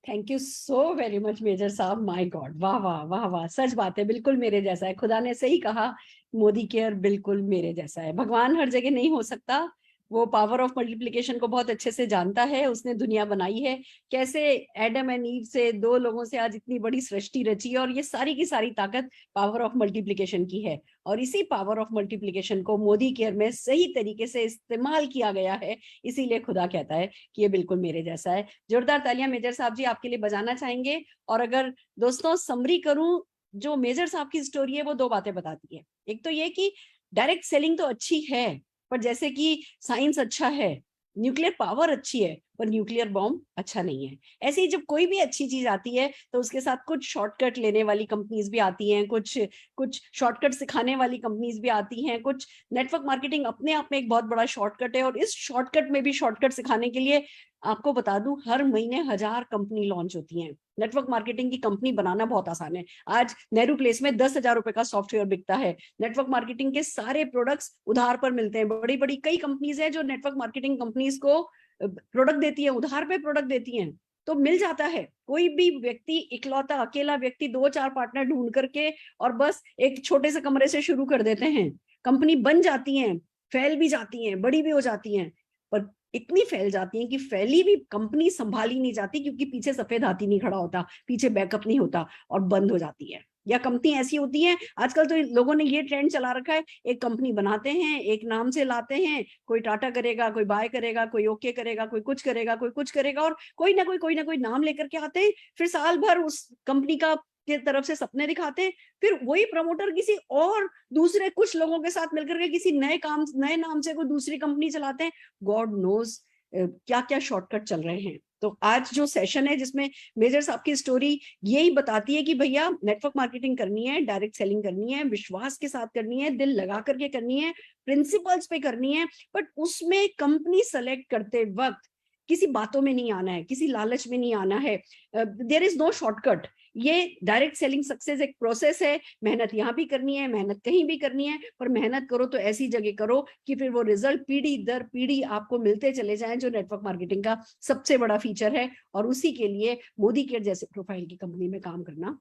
Thank you so very much major साहब। माय गॉड, वाह वाह वाह वाह, सच बात है, बिल्कुल मेरे जैसा है। खुदा ने सही कहा, मोदी केयर बिल्कुल मेरे जैसा है। भगवान हर जगह नहीं हो सकता, वो पावर ऑफ मल्टीप्लिकेशन को बहुत अच्छे से जानता है। उसने दुनिया बनाई है, कैसे एडम एंड ईव से, दो लोगों से आज इतनी बड़ी सृष्टि रची है, और ये सारी की सारी ताकत पावर ऑफ मल्टीप्लिकेशन की है। और इसी पावर ऑफ मल्टीप्लिकेशन को मोदी केयर में सही तरीके से इस्तेमाल किया गया है, इसीलिए खुदा कहता है कि ये बिल्कुल मेरे जैसा है। जोरदार तालियां मेजर साहब जी आपके लिए बजाना चाहेंगे। और अगर दोस्तों समरी करूं, जो मेजर साहब की स्टोरी है वो दो बातें बताती है। एक तो ये कि डायरेक्ट सेलिंग तो अच्छी है, पर जैसे कि साइंस अच्छा है, न्यूक्लियर पावर अच्छी है, पर न्यूक्लियर बॉम्ब अच्छा नहीं है। ऐसे ही जब कोई भी अच्छी चीज आती है तो उसके साथ कुछ शॉर्टकट लेने वाली कंपनीज भी आती हैं, कुछ शॉर्टकट सिखाने वाली कंपनीज भी आती हैं। कुछ नेटवर्क मार्केटिंग अपने आप में एक बहुत बड़ा शॉर्टकट है, और इस शॉर्टकट में भी शॉर्टकट सिखाने के लिए आपको बता दूं, हर महीने 1000 कंपनी लॉन्च होती हैं। नेटवर्क मार्केटिंग की कंपनी बनाना बहुत आसान है। आज नेहरू प्लेस में 10,000 रुपए का सॉफ्टवेयर बिकता है। नेटवर्क मार्केटिंग के सारे प्रोडक्ट्स उधार पर मिलते हैं। बड़ी बड़ी कई कंपनीज हैं जो नेटवर्क मार्केटिंग कंपनीज को प्रोडक्ट देती है, उधार पे प्रोडक्ट देती हैं, तो मिल जाता है। कोई भी व्यक्ति, इकलौता अकेला व्यक्ति 2-4 पार्टनर ढूंढ करके और बस एक छोटे से कमरे से शुरू कर देते हैं, कंपनी बन जाती हैं, फैल भी जाती हैं, बड़ी भी हो जाती हैं, पर इतनी फैल जाती हैं कि फैली भी कंपनी संभाली नहीं जाती, क्योंकि पीछे सफेद हाथी नहीं खड़ा होता, पीछे बैकअप नहीं होता, और बंद हो जाती है। या कंपनी ऐसी होती है, आजकल तो लोगों ने ये ट्रेंड चला रखा है, एक कंपनी बनाते हैं, एक नाम से लाते हैं, कोई टाटा करेगा, कोई बाय करेगा, कोई ओके करेगा, कोई कुछ करेगा, कोई कुछ करेगा, और कोई ना कोई नाम लेकर के आते हैं। फिर साल भर उस कंपनी का के तरफ से सपने दिखाते हैं, फिर वही प्रमोटर किसी और दूसरे कुछ लोगों के साथ मिलकर के किसी नए नाम से कोई दूसरी कंपनी चलाते हैं। गॉड नोज क्या क्या शॉर्टकट चल रहे हैं। तो आज जो सेशन है, जिसमें मेजर साहब की स्टोरी यही बताती है कि भैया नेटवर्क मार्केटिंग करनी है, डायरेक्ट सेलिंग करनी है, विश्वास के साथ करनी है, दिल लगा करके करनी है, प्रिंसिपल्स पे करनी है, बट उसमें कंपनी सेलेक्ट करते वक्त किसी बातों में नहीं आना है, किसी लालच में नहीं आना है। There is no shortcut. ये डायरेक्ट सेलिंग सक्सेस एक प्रोसेस है। मेहनत यहाँ भी करनी है, मेहनत कहीं भी करनी है, पर मेहनत करो तो ऐसी जगह करो कि फिर वो रिजल्ट पीढ़ी दर पीढ़ी आपको मिलते चले जाएं, जो नेटवर्क मार्केटिंग का सबसे बड़ा फीचर है। और उसी के लिए मोदी केयर जैसे प्रोफाइल की कंपनी में काम करना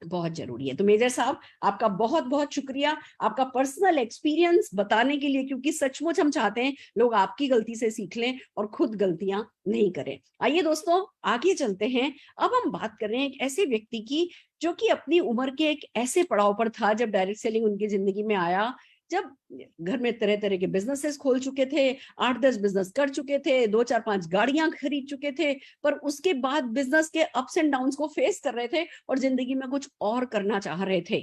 बहुत जरूरी है। तो मेजर साहब, आपका बहुत बहुत शुक्रिया, आपका पर्सनल एक्सपीरियंस बताने के लिए, क्योंकि सचमुच हम चाहते हैं लोग आपकी गलती से सीख लें और खुद गलतियां नहीं करें। आइए दोस्तों आगे चलते हैं। अब हम बात कर रहे हैं एक ऐसे व्यक्ति की जो कि अपनी उम्र के एक ऐसे पड़ाव पर था जब डायरेक्ट सेलिंग उनकी जिंदगी में आया, जब घर में तरह तरह के बिजनेसेस खोल चुके थे, 8-10 बिजनेस कर चुके थे, 2-4-5 गाड़ियां खरीद चुके थे, पर उसके बाद बिजनेस के अप्स एंड डाउन्स को फेस कर रहे थे और जिंदगी में कुछ और करना चाह रहे थे।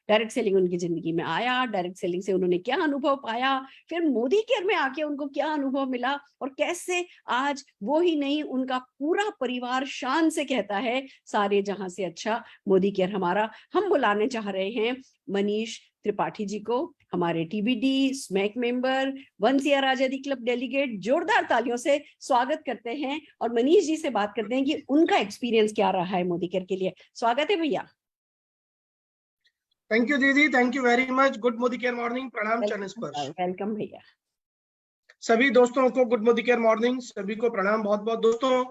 डायरेक्ट सेलिंग उनकी जिंदगी में आया, डायरेक्ट सेलिंग से उन्होंने क्या अनुभव पाया, फिर मोदी केयर में आके उनको क्या अनुभव मिला, और कैसे आज वो ही नहीं उनका पूरा परिवार शान से कहता है सारे जहां से अच्छा मोदी केयर हमारा। हम बुलाने चाह रहे हैं मनीष त्रिपाठी जी को, हमारे टीबीडी स्मैक मेंबर, वंसिया आजादी क्लब डेलीगेट। जोरदार तालियों से स्वागत करते हैं और मनीष जी से बात करते हैं कि उनका एक्सपीरियंस क्या रहा है मोदी केयर के लिए। स्वागत है भैया। थैंक यू दीदी, thank you very much. Good Modi care morning, प्रणाम चरण स्पर्श। वेलकम भैया। सभी दोस्तों को गुड मोदी केयर मॉर्निंग, सभी को प्रणाम बहुत बहुत। दोस्तों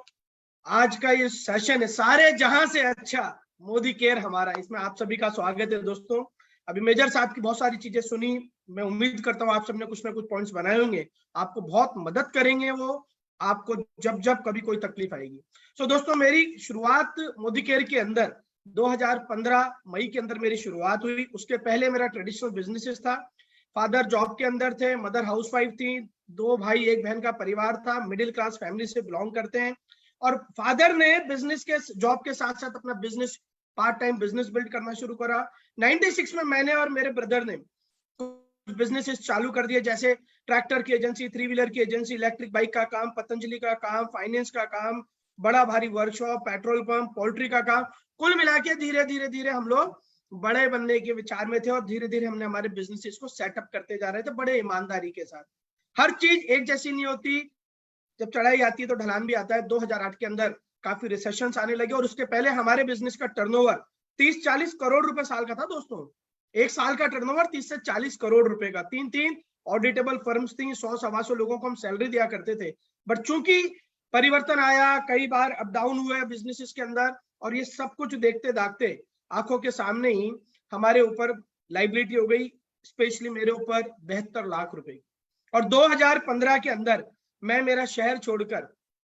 आज का ये सेशन है सारे जहां से अच्छा मोदी केयर हमारा, इसमें आप सभी का स्वागत है। दोस्तों अभी मेजर साहब की बहुत सारी चीजें सुनी, मैं उम्मीद करता हूँ आप सबने कुछ ना कुछ पॉइंट्स बनाए होंगे, आपको बहुत मदद करेंगे वो, आपको जब जब कभी कोई तकलीफ आएगी। सो दोस्तों मेरी शुरुआत मोदी केयर के अंदर 2015 मई के अंदर मेरी शुरुआत हुई। उसके पहले मेरा ट्रेडिशनल बिजनेसेस था। फादर जॉब के अंदर थे, मदर हाउसवाइफ थी, 2 भाई 1 बहन का परिवार था, मिडिल क्लास फैमिली से बिलोंग करते हैं। और फादर ने बिजनेस के जॉब के साथ साथ अपना business, part time business build करना शुरू करा। 96 में मैंने और मेरे ब्रदर ने कुछ बिजनेसेस चालू कर दिए, जैसे ट्रैक्टर की एजेंसी, 3 व्हीलर की एजेंसी, इलेक्ट्रिक बाइक का काम, पतंजलि का काम, फाइनेंस का काम, बड़ा भारी वर्कशॉप, पेट्रोल पंप, पोल्ट्री का काम, कुल मिला के धीरे धीरे धीरे हम लोग बड़े बनने के विचार में थे और धीरे धीरे हमने हमारे बिजनेसेस को सेटअप करते जा रहे थे बड़े ईमानदारी के साथ। हर चीज एक जैसी नहीं होती, जब चढ़ाई आती है तो ढलान भी आता है। 2008 के अंदर काफी रिसेशंस आने लगे और उसके पहले हमारे बिजनेस का टर्नओवर 30-40 करोड़ रुपए साल का था दोस्तों। एक साल का टर्नओवर 30 से 40 करोड़ रुपए का, 3 ऑडिटेबल फर्म्स थी, 100-125 लोगों को हम सैलरी दिया करते थे। बट चूंकि परिवर्तन आया, कई बार अप डाउन हुए बिजनेसेस के अंदर, और ये सब कुछ देखते दाखते आंखों के सामने ही हमारे ऊपर लाइबिलिटी हो गई, स्पेशली मेरे ऊपर 72 लाख रुपए। और 2015 के अंदर मैं मेरा शहर छोड़कर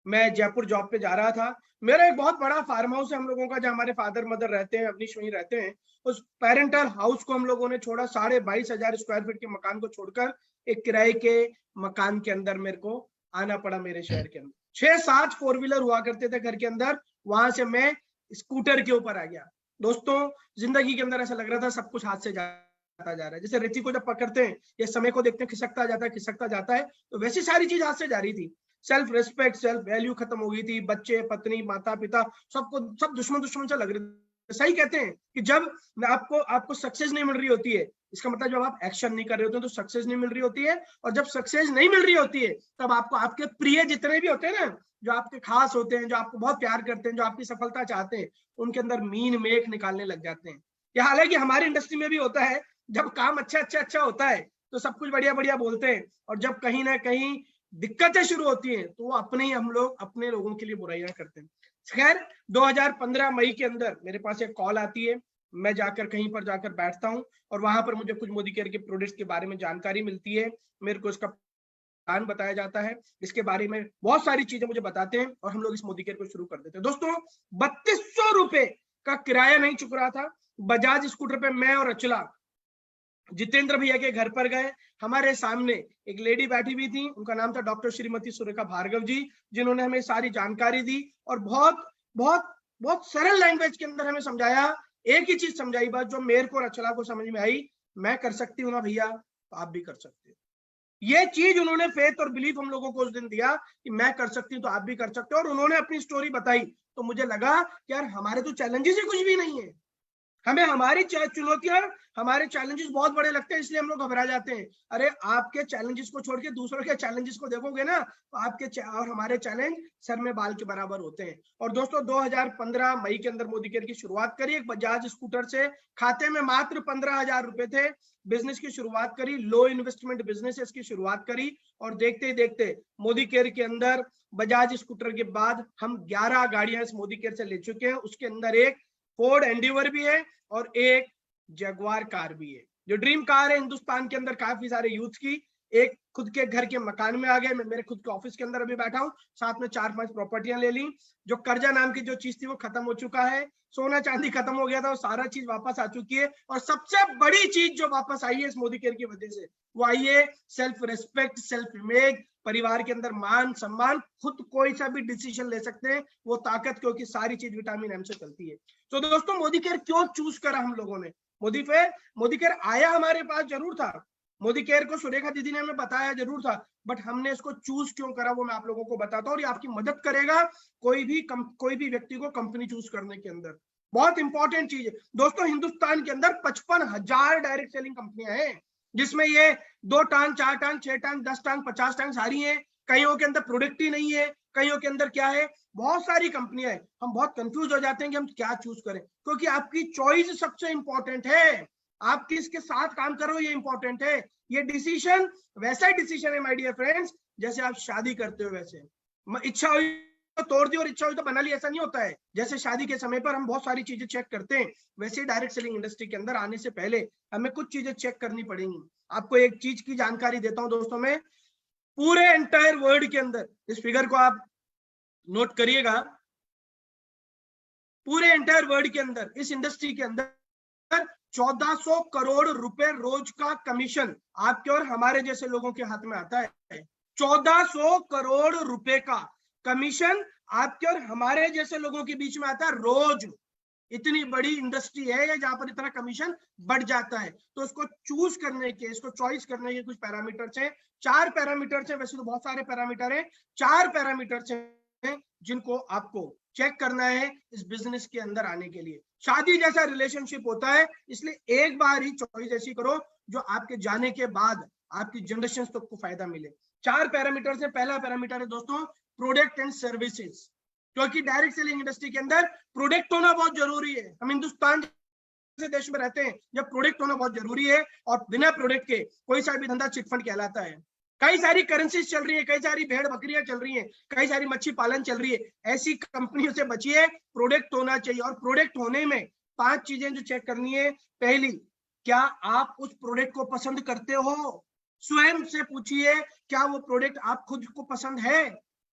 मैं जयपुर जॉब पे जा रहा था। मेरा एक बहुत बड़ा फार्म हाउस है हम लोगों का, जहाँ हमारे फादर मदर रहते हैं, अवनीश वहीं रहते हैं। उस पेरेंटल हाउस को हम लोगों ने छोड़ा, 22,500 स्क्वायर फीट के मकान को छोड़कर एक किराए के मकान के अंदर मेरे को आना पड़ा। मेरे शहर के अंदर 6-7 4 व्हीलर हुआ करते थे घर के अंदर, वहां से मैं स्कूटर के ऊपर आ गया। दोस्तों जिंदगी के अंदर ऐसा लग रहा था सब कुछ हाथ से जाता जा रहा है, जैसे रेती को जब पकड़ते हैं या समय को देखते हैं खिसकता जाता है, तो वैसी सारी चीज हाथ से जा रही थी। सेल्फ रिस्पेक्ट, सेल्फ वैल्यू खत्म हो गई थी। बच्चे, पत्नी, माता पिता सब दुश्मन से लग रहे थे। सही कहते हैं कि जब आपको सक्सेस नहीं मिल रही होती है, इसका मतलब जब आप एक्शन नहीं कर रहे होते हैं तो सक्सेस नहीं मिल रही होती है, और जब सक्सेस नहीं मिल रही होती है तब आपको आपके प्रिय जितने भी होते हैं ना, जो आपके खास होते हैं, जो आपको बहुत प्यार करते हैं, जो आपकी सफलता चाहते हैं, उनके अंदर मीन मेख निकालने लग जाते हैं। यह हालांकि हमारी इंडस्ट्री में भी होता है, जब काम अच्छा होता है तो सब कुछ बढ़िया बोलते हैं, और जब कहीं ना कहीं दिक्कतें शुरू होती हैं तो वो हम लोग अपने लोगों के लिए बुराइयां करते हैं। खैर 2015 मई के अंदर मेरे पास एक कॉल आती है, मैं जाकर कहीं पर जाकर बैठता हूं और वहां पर मुझे कुछ मोदी केयर के प्रोडक्ट्स के बारे में जानकारी मिलती है। मेरे को इसका प्लान बताया जाता है, इसके बारे में बहुत सारी चीजें मुझे बताते हैं और हम लोग इस मोदी केयर को शुरू कर देते हैं। दोस्तों 3200 रुपए का किराया नहीं चुक रहा था। बजाज स्कूटर पे मैं और अचला जितेंद्र भैया के घर पर गए। हमारे सामने एक लेडी बैठी हुई थी, उनका नाम था डॉक्टर श्रीमती सुरेखा भार्गव जी, जिन्होंने हमें सारी जानकारी दी और बहुत बहुत बहुत सरल लैंग्वेज के अंदर हमें समझाया। एक ही चीज समझाई, बात जो मेरे को और अचला को समझ में आई, मैं कर सकती हूँ ना भैया तो आप भी कर सकते हो। ये चीज उन्होंने फेथ और बिलीफ हम लोगों को उस दिन दिया कि मैं कर सकती हूँ तो आप भी कर सकते हो। और उन्होंने अपनी स्टोरी बताई तो मुझे लगा कि यार हमारे तो चैलेंजेस ही कुछ भी नहीं है, हमें हमारी चुनौतियां, हमारे चैलेंजेस बहुत बड़े लगते हैं, इसलिए हम लोग घबरा जाते हैं। अरे आपके चैलेंजेस को छोड़ के दूसरों के चैलेंजेस को देखोगे ना, तो आपके और हमारे चैलेंज सर में बाल के बराबर होते हैं। और दोस्तों 2015 मई के अंदर मोदी केयर की शुरुआत करी एक बजाज स्कूटर से। खाते में मात्र 15,000 रुपए थे। बिजनेस की शुरुआत करी, लो इन्वेस्टमेंट बिजनेस की शुरुआत करी, और देखते ही देखते मोदी केयर के अंदर बजाज स्कूटर के बाद हम 11 गाड़ियां इस मोदी केयर से ले चुके हैं। उसके अंदर एक फोर्ड एंडीवर भी है और एक जगुआर कार भी है, जो ड्रीम कार है हिंदुस्तान के अंदर काफी सारे यूथ की। एक खुद के घर के मकान में आ गए, मैं मेरे खुद के ऑफिस के अंदर अभी बैठा हूँ, साथ में 4-5 प्रॉपर्टियां ले ली। जो कर्जा नाम की जो चीज थी वो खत्म हो चुका है, सोना चांदी खत्म हो गया था, वो सारा चीज वापस आ चुकी है। और सबसे बड़ी चीज जो वापस आई है इस मोदी केयर की वजह से, वो आई है सेल्फ रिस्पेक्ट, सेल्फ इमेज, परिवार के अंदर मान सम्मान, खुद कोई सा भी डिसीजन ले सकते हैं, वो ताकत, क्योंकि सारी चीज विटामिन एम से चलती है। तो दोस्तों मोदी केयर क्यों चूज करा हम लोगों ने? मोदी केयर आया हमारे पास जरूर था, मोदी केयर को सुरेखा दीदी ने हमें बताया जरूर था, बट हमने इसको चूज क्यों करा वो मैं आप लोगों को बताता हूँ, और ये आपकी मदद करेगा कोई भी व्यक्ति को कंपनी चूज करने के अंदर। बहुत इंपॉर्टेंट चीज है दोस्तों, हिंदुस्तान के अंदर 55,000 डायरेक्ट सेलिंग कंपनियां हैं, जिसमें ये 2 टांग, 4 टांग, 6 टांग, 10 टांग, 50 टांग सारी हैं। कईयों के अंदर प्रोडक्ट ही नहीं है, कईयों के अंदर क्या है, बहुत सारी कंपनियां हैं। हम बहुत कंफ्यूज हो जाते हैं कि हम क्या चूज करें, क्योंकि आपकी चॉइस सबसे इंपॉर्टेंट है। आप किसके साथ काम कर रहे हो ये इंपॉर्टेंट है। ये डिसीजन वैसा ही डिसीजन है माय डियर फ्रेंड्स, जैसे आप शादी करते हो वैसे। इच्छा हुई तो तोड़ दी और इच्छा हुई तो बना ली, ऐसा नहीं होता है। जैसे शादी के समय पर हम बहुत सारी चीजें चेक करते हैं, वैसे ही डायरेक्ट सेलिंग इंडस्ट्री के अंदर आने से पहले हमें कुछ चीजें चेक करनी पड़ेंगी। आपको एक चीज की जानकारी देता हूं दोस्तों, मैं पूरे एंटायर वर्ल्ड के अंदर, इस फिगर को आप नोट करिएगा, पूरे एंटायर वर्ल्ड के अंदर इस इंडस्ट्री के अंदर 1400 करोड़ रुपए रोज का कमीशन आपके और हमारे जैसे लोगों के हाथ में आता है। 1400 करोड़ रुपए का कमीशन आपके और हमारे जैसे लोगों के बीच में आता है रोज। इतनी बड़ी इंडस्ट्री है ये जहां पर इतना कमीशन बढ़ जाता है। तो इसको चूज करने के, इसको चॉइस करने के कुछ पैरामीटर्स हैं, 4 पैरामीटर्स हैं, वैसे तो बहुत सारे पैरामीटर हैं, 4 पैरामीटर्स हैं हैं जिनको आपको चेक करना है इस बिजनेस के अंदर आने के लिए। शादी जैसा रिलेशनशिप होता है, इसलिए एक बार ही चॉइस ऐसी करो जो आपके जाने के बाद आपकी जनरेशन तक को फायदा मिले। 4 पैरामीटर से पहला पैरामीटर है दोस्तों प्रोडक्ट एंड सर्विसेज, क्योंकि डायरेक्ट सेलिंग इंडस्ट्री के अंदर प्रोडक्ट होना बहुत जरूरी है। हम हिंदुस्तान जैसे देश में रहते हैं जब प्रोडक्ट होना बहुत जरूरी है, और बिना प्रोडक्ट के कोई सा भी धंधा चिटफंड कहलाता है। कई सारी करेंसीज चल रही है, कई सारी भेड़ बकरियां चल रही है, कई सारी मच्छी पालन चल रही है, ऐसी कंपनियों से बचिए। प्रोडक्ट होना चाहिए, और प्रोडक्ट होने में 5 चीजें जो चेक करनी है। पहली, क्या आप उस प्रोडक्ट को पसंद करते हो? स्वयं से पूछिए, क्या वो प्रोडक्ट आप खुद को पसंद है?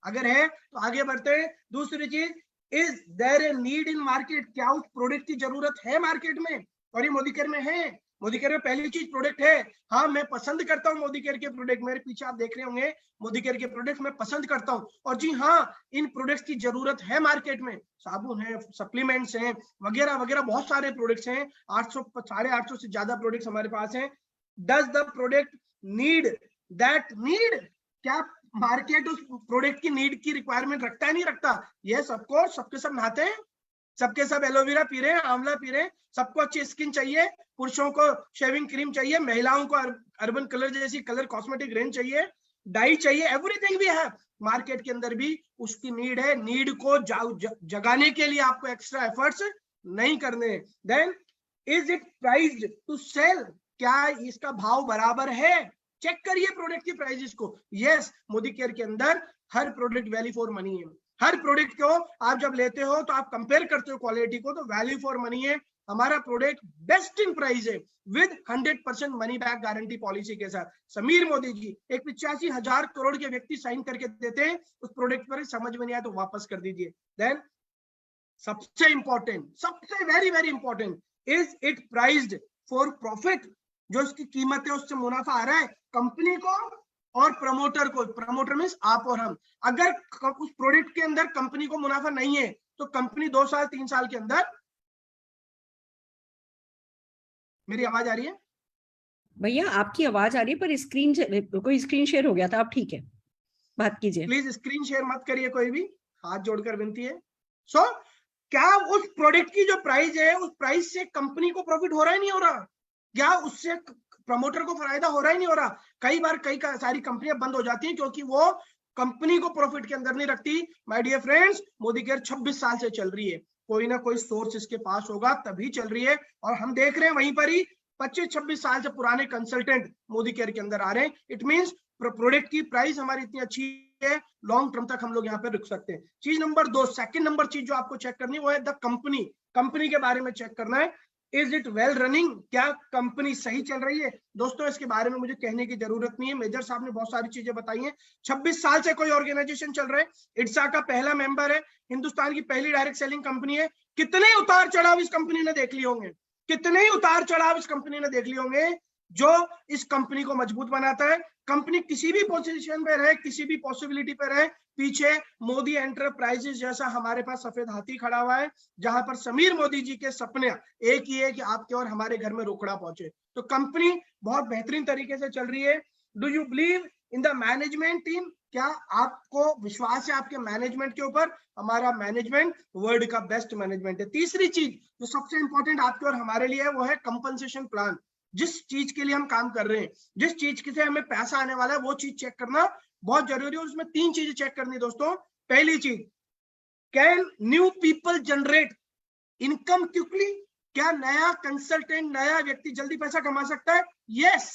अगर है तो आगे बढ़ते हैं। दूसरी चीज, is there a need in market? क्या उस प्रोडक्ट की जरूरत है मार्केट में? और ये मोदी केयर में है। मोदी केयर में पहली चीज प्रोडक्ट है। हाँ, मैं पसंद करता हूँ मोदी केयर के प्रोडक्ट, मेरे पीछे आप देख रहे होंगे मोदी केयर के प्रोडक्ट मैं पसंद करता हूँ। और जी हाँ, इन प्रोडक्ट्स की जरूरत है मार्केट में। साबुन है, सप्लीमेंट्स हैं, वगैरह वगैरह बहुत सारे प्रोडक्ट्स हैं। 800 से ज्यादा प्रोडक्ट्स हमारे पास हैं। Does the product need that need? क्या मार्केट उस प्रोडक्ट की नीड की रिक्वायरमेंट रखता है, नहीं रखता? ये सबको, सबके सब नहाते हैं, सबके सब एलोवेरा पी रहे हैं, आंवला पी रहे हैं, सबको अच्छी स्किन चाहिए, पुरुषों को शेविंग क्रीम चाहिए, महिलाओं को अर्बन कलर जैसी कलर कॉस्मेटिक रेंज चाहिए, डाई चाहिए, एवरीथिंग भी है। मार्केट के अंदर भी उसकी नीड है। नीड को जगाने के लिए आपको एक्स्ट्रा एफर्ट्स नहीं करने। Then, is it priced to sell? क्या इसका भाव बराबर है? चेक करिए प्रोडक्ट की प्राइसेस को। यस, मोदी केयर के अंदर हर प्रोडक्ट वैल्यू फॉर मनी है। हर प्रोडक्ट को आप जब लेते हो तो आप कंपेयर करते हो क्वालिटी को, तो वैल्यू फॉर मनी है। हमारा प्रोडक्ट बेस्ट इन प्राइस है with 100% money back guarantee policy के साथ। समीर मोदी जी एक 85,000 करोड़ के व्यक्ति साइन करके देते हैं उस प्रोडक्ट पर, समझ में नहीं आया तो वापस कर दीजिए। देन सबसे इंपॉर्टेंट, सबसे very very important, is it priced for profit? जो इसकी कीमत है उससे मुनाफा आ रहा है कंपनी को और प्रमोटर को। प्रमोटर मींस आप और हम। अगर उस प्रोडक्ट के अंदर कंपनी को मुनाफा नहीं है तो कंपनी 2 साल 3 साल के अंदर, मेरी आवाज आ रही है भैया? आपकी आवाज आ रही है पर कोई स्क्रीन शेयर हो गया था। आप ठीक है, बात कीजिए। प्लीज स्क्रीन शेयर मत करिए कोई भी, हाथ जोड़कर विनती है। सो क्या उस प्रोडक्ट की जो प्राइस है उस प्राइस से कंपनी को प्रॉफिट हो रहा है, नहीं हो रहा? क्या उससे प्रमोटर को फायदा हो रहा है, नहीं हो रहा? कई बार कई सारी कंपनियां बंद हो जाती हैं क्योंकि वो कंपनी को प्रॉफिट के अंदर नहीं रखती। My dear friends, Modi care 26 साल से चल रही है। कोई ना कोई सोर्स इसके पास होगा तभी चल रही है, और हम देख रहे हैं वहीं पर ही 25-26 साल से पुराने कंसल्टेंट मोदी केयर के अंदर आ रहे हैं। इट मींस प्रोडक्ट की प्राइस हमारी इतनी अच्छी है, लॉन्ग टर्म तक हम लोग यहाँ पे रुक सकते हैं। चीज नंबर 2, सेकंड नंबर चीज जो आपको चेक करनी है वो है द कंपनी। कंपनी के बारे में चेक करना है, इज इट वेल रनिंग? क्या कंपनी सही चल रही है? दोस्तों इसके बारे में मुझे कहने की जरूरत नहीं है, मेजर साहब ने बहुत सारी चीजें बताई हैं। 26 साल से कोई ऑर्गेनाइजेशन चल रहा है, इट्सा का पहला मेंबर है, हिंदुस्तान की पहली डायरेक्ट सेलिंग कंपनी है। कितने उतार चढ़ाव इस कंपनी ने देख लिए होंगे, कितने उतार चढ़ाव इस कंपनी ने देख लिए होंगे, जो इस कंपनी को मजबूत बनाता है। कंपनी किसी भी पोजीशन पे रहे, किसी भी पॉसिबिलिटी पे रहे, पीछे मोदी एंटरप्राइजेस जैसा हमारे पास सफेद हाथी खड़ा हुआ है, जहां पर समीर मोदी जी के सपने एक ही है कि आपके और हमारे घर में रोकड़ा पहुंचे। तो कंपनी बहुत बेहतरीन तरीके से चल रही है। Do you believe in the management team? क्या आपको विश्वास है आपके मैनेजमेंट के ऊपर? हमारा मैनेजमेंट वर्ल्ड का बेस्ट मैनेजमेंट है। तीसरी चीज जो सबसे इंपॉर्टेंट आपके और हमारे लिए है वो है कंपनसेशन प्लान। जिस चीज के लिए हम काम कर रहे हैं, जिस चीज से हमें पैसा आने वाला है, वो चीज चेक करना बहुत जरूरी है। उसमें 3 चीजें चेक करनी दोस्तों। पहली चीज, can new people generate income quickly? क्या नया कंसल्टेंट, नया व्यक्ति जल्दी पैसा कमा सकता है? यस,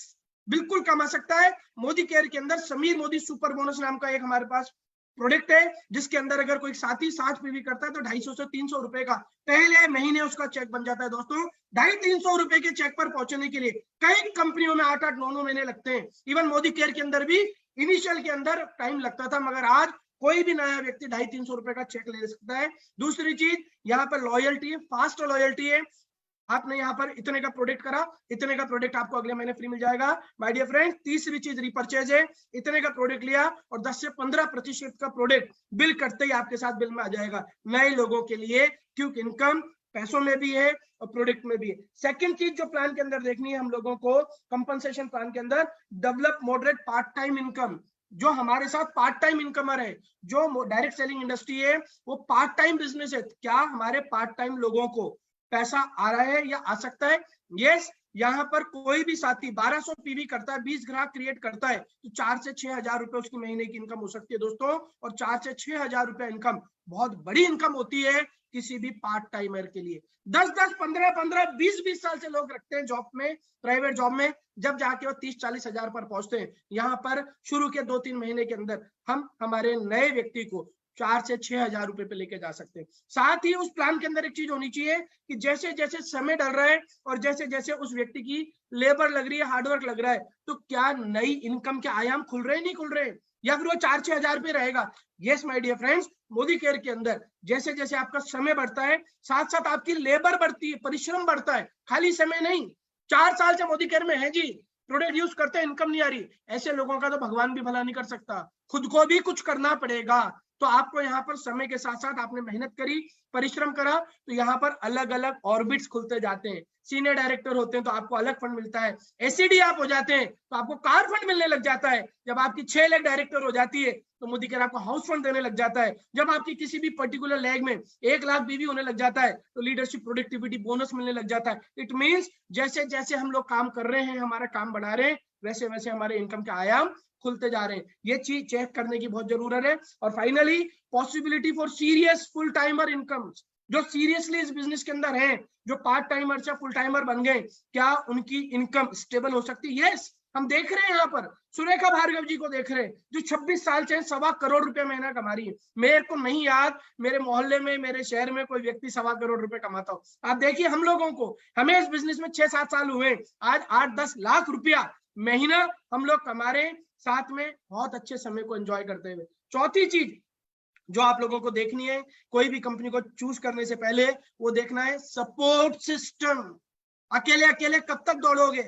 बिल्कुल कमा सकता है। मोदी केयर के अंदर समीर मोदी सुपर बोनस नाम का एक हमारे पास प्रोडक्ट है, जिसके अंदर अगर कोई साथी 60 पीवी करता है तो 250 से 300 रुपए का पहले महीने उसका चेक बन जाता है। दोस्तों 250-300 रुपए के चेक पर पहुंचने के लिए कई कंपनियों में 8-8, 9-9 महीने लगते हैं। इवन मोदी केयर के अंदर भी इनिशियल के अंदर टाइम लगता था, मगर आज कोई भी नया व्यक्ति 250-300 रुपए का चेक ले सकता है। दूसरी चीज, यहाँ पर लॉयल्टी है, फास्ट लॉयल्टी है। आपने यहाँ पर इतने का प्रोडक्ट करा, इतने का प्रोडक्ट आपको अगले महीने फ्री मिल जाएगा। माय डियर फ्रेंड्स, तीसरी चीज रिपर्चेज है। इतने का प्रोडक्ट लिया और 10 से 15% का प्रोडक्ट बिल करते ही आपके साथ बिल में आ जाएगा। नए लोगों के लिए क्विक इनकम पैसों में भी है और प्रोडक्ट में भी है। सेकंड चीज जो प्लान के अंदर देखनी है हम लोगों को, कंपनसेशन प्लान के अंदर, develop moderate part time income. जो हमारे साथ पार्ट टाइम इनकमर है, जो डायरेक्ट सेलिंग इंडस्ट्री है वो पार्ट टाइम बिजनेस है, क्या हमारे पार्ट टाइम लोगों को पैसा आ रहा है या आ सकता है? यस। यहाँ पर कोई भी साथी 1200 पीवी करता है, 20 ग्राहक क्रिएट करता है, तो 4 से 6 हजार रुपए उसकी महीने की इनकम हो सकती है दोस्तों। और 4 से 6 हजार रुपए इनकम बहुत बड़ी इनकम होती है किसी भी पार्ट टाइमर के लिए। 10-10, 15-15, 20-20 साल से लोग रखते हैं जॉब में, प्राइवेट जॉब में, जब जाके वो 30-40 हजार पर पहुंचते हैं। यहाँ पर शुरू के 2-3 महीने के अंदर हम हमारे नए व्यक्ति को 4 से 6 हजार रुपए पे लेके जा सकते हैं। साथ ही उस प्लान के अंदर एक चीज होनी चाहिए कि जैसे जैसे समय डल रहा है और जैसे जैसे उस व्यक्ति की लेबर लग रही है, हार्डवर्क लग रहा है, तो क्या नई इनकम के आयाम खुल रहे हैं, नहीं खुल रहे, या फिर वो 4-6 हजार पे रहेगा? Yes my dear friends, Modi care के अंदर जैसे जैसे आपका समय बढ़ता है, साथ साथ आपकी लेबर बढ़ती है, परिश्रम बढ़ता है, खाली समय नहीं। 4 साल से मोदी केयर में है जी, प्रोडक्ट यूज करते हैं, इनकम नहीं आ रही, ऐसे लोगों का तो भगवान भी भला नहीं कर सकता, खुद को भी कुछ करना पड़ेगा। तो आपको यहाँ पर समय के साथ साथ आपने मेहनत करी, परिश्रम करा, तो यहाँ पर अलग अलग ऑर्बिट्स खुलते जाते हैं। सीनियर डायरेक्टर होते हैं तो आपको अलग फंड मिलता है, एसईडी आप हो जाते हैं तो आपको कार फंड मिलने लग जाता है, जब आपकी 6 लाख डायरेक्टर हो जाती है तो मोदी केयर आपको हाउस फंड देने लग जाता है, जब आपकी किसी भी पर्टिकुलर लैग में 1 लाख बीवी होने लग जाता है तो लीडरशिप प्रोडक्टिविटी बोनस मिलने लग जाता है। इट मींस जैसे जैसे हम लोग काम कर रहे हैं, हमारा काम बढ़ा रहे हैं, वैसे वैसे हमारे इनकम के आयाम खुलते जा रहे हैं। ये चीज चेक करने की बहुत जरूरत है। और finally possibility for serious full timer income, जो सीरियसली इस बिजनेस के अंदर हैं, जो पार्ट टाइमर से फुल टाइमर बन गए, क्या उनकी इनकम स्टेबल हो सकती है? यस, हम देख रहे हैं यहाँ पर सुरेखा भार्गव जी को देख रहे हैं, जो 26 साल से 1.25 करोड़ रुपए महीना कमा रही है। मेरे को नहीं याद मेरे मोहल्ले में, मेरे शहर में कोई व्यक्ति 1.25 करोड़ रुपए कमाता हो। आप देखिए हम लोगों को, हमें इस बिजनेस में 6-7 साल हुए, आज 8-10 लाख रुपया महीना हम लोग कमा रहे हैं, साथ में बहुत अच्छे समय को एंजॉय करते हुए। चौथी चीज जो आप लोगों को देखनी है, कोई भी कंपनी को चूज करने से पहले वो देखना है सपोर्ट सिस्टम। अकेले अकेले कब तक दौड़ोगे?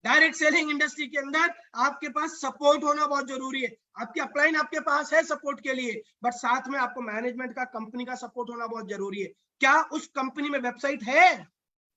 डायरेक्ट सेलिंग इंडस्ट्री के अंदर आपके पास सपोर्ट होना बहुत जरूरी है। आपकी अपलाइन आपके पास है सपोर्ट के लिए, बट साथ में आपको मैनेजमेंट का, कंपनी का सपोर्ट होना बहुत जरूरी है। क्या उस कंपनी में वेबसाइट है?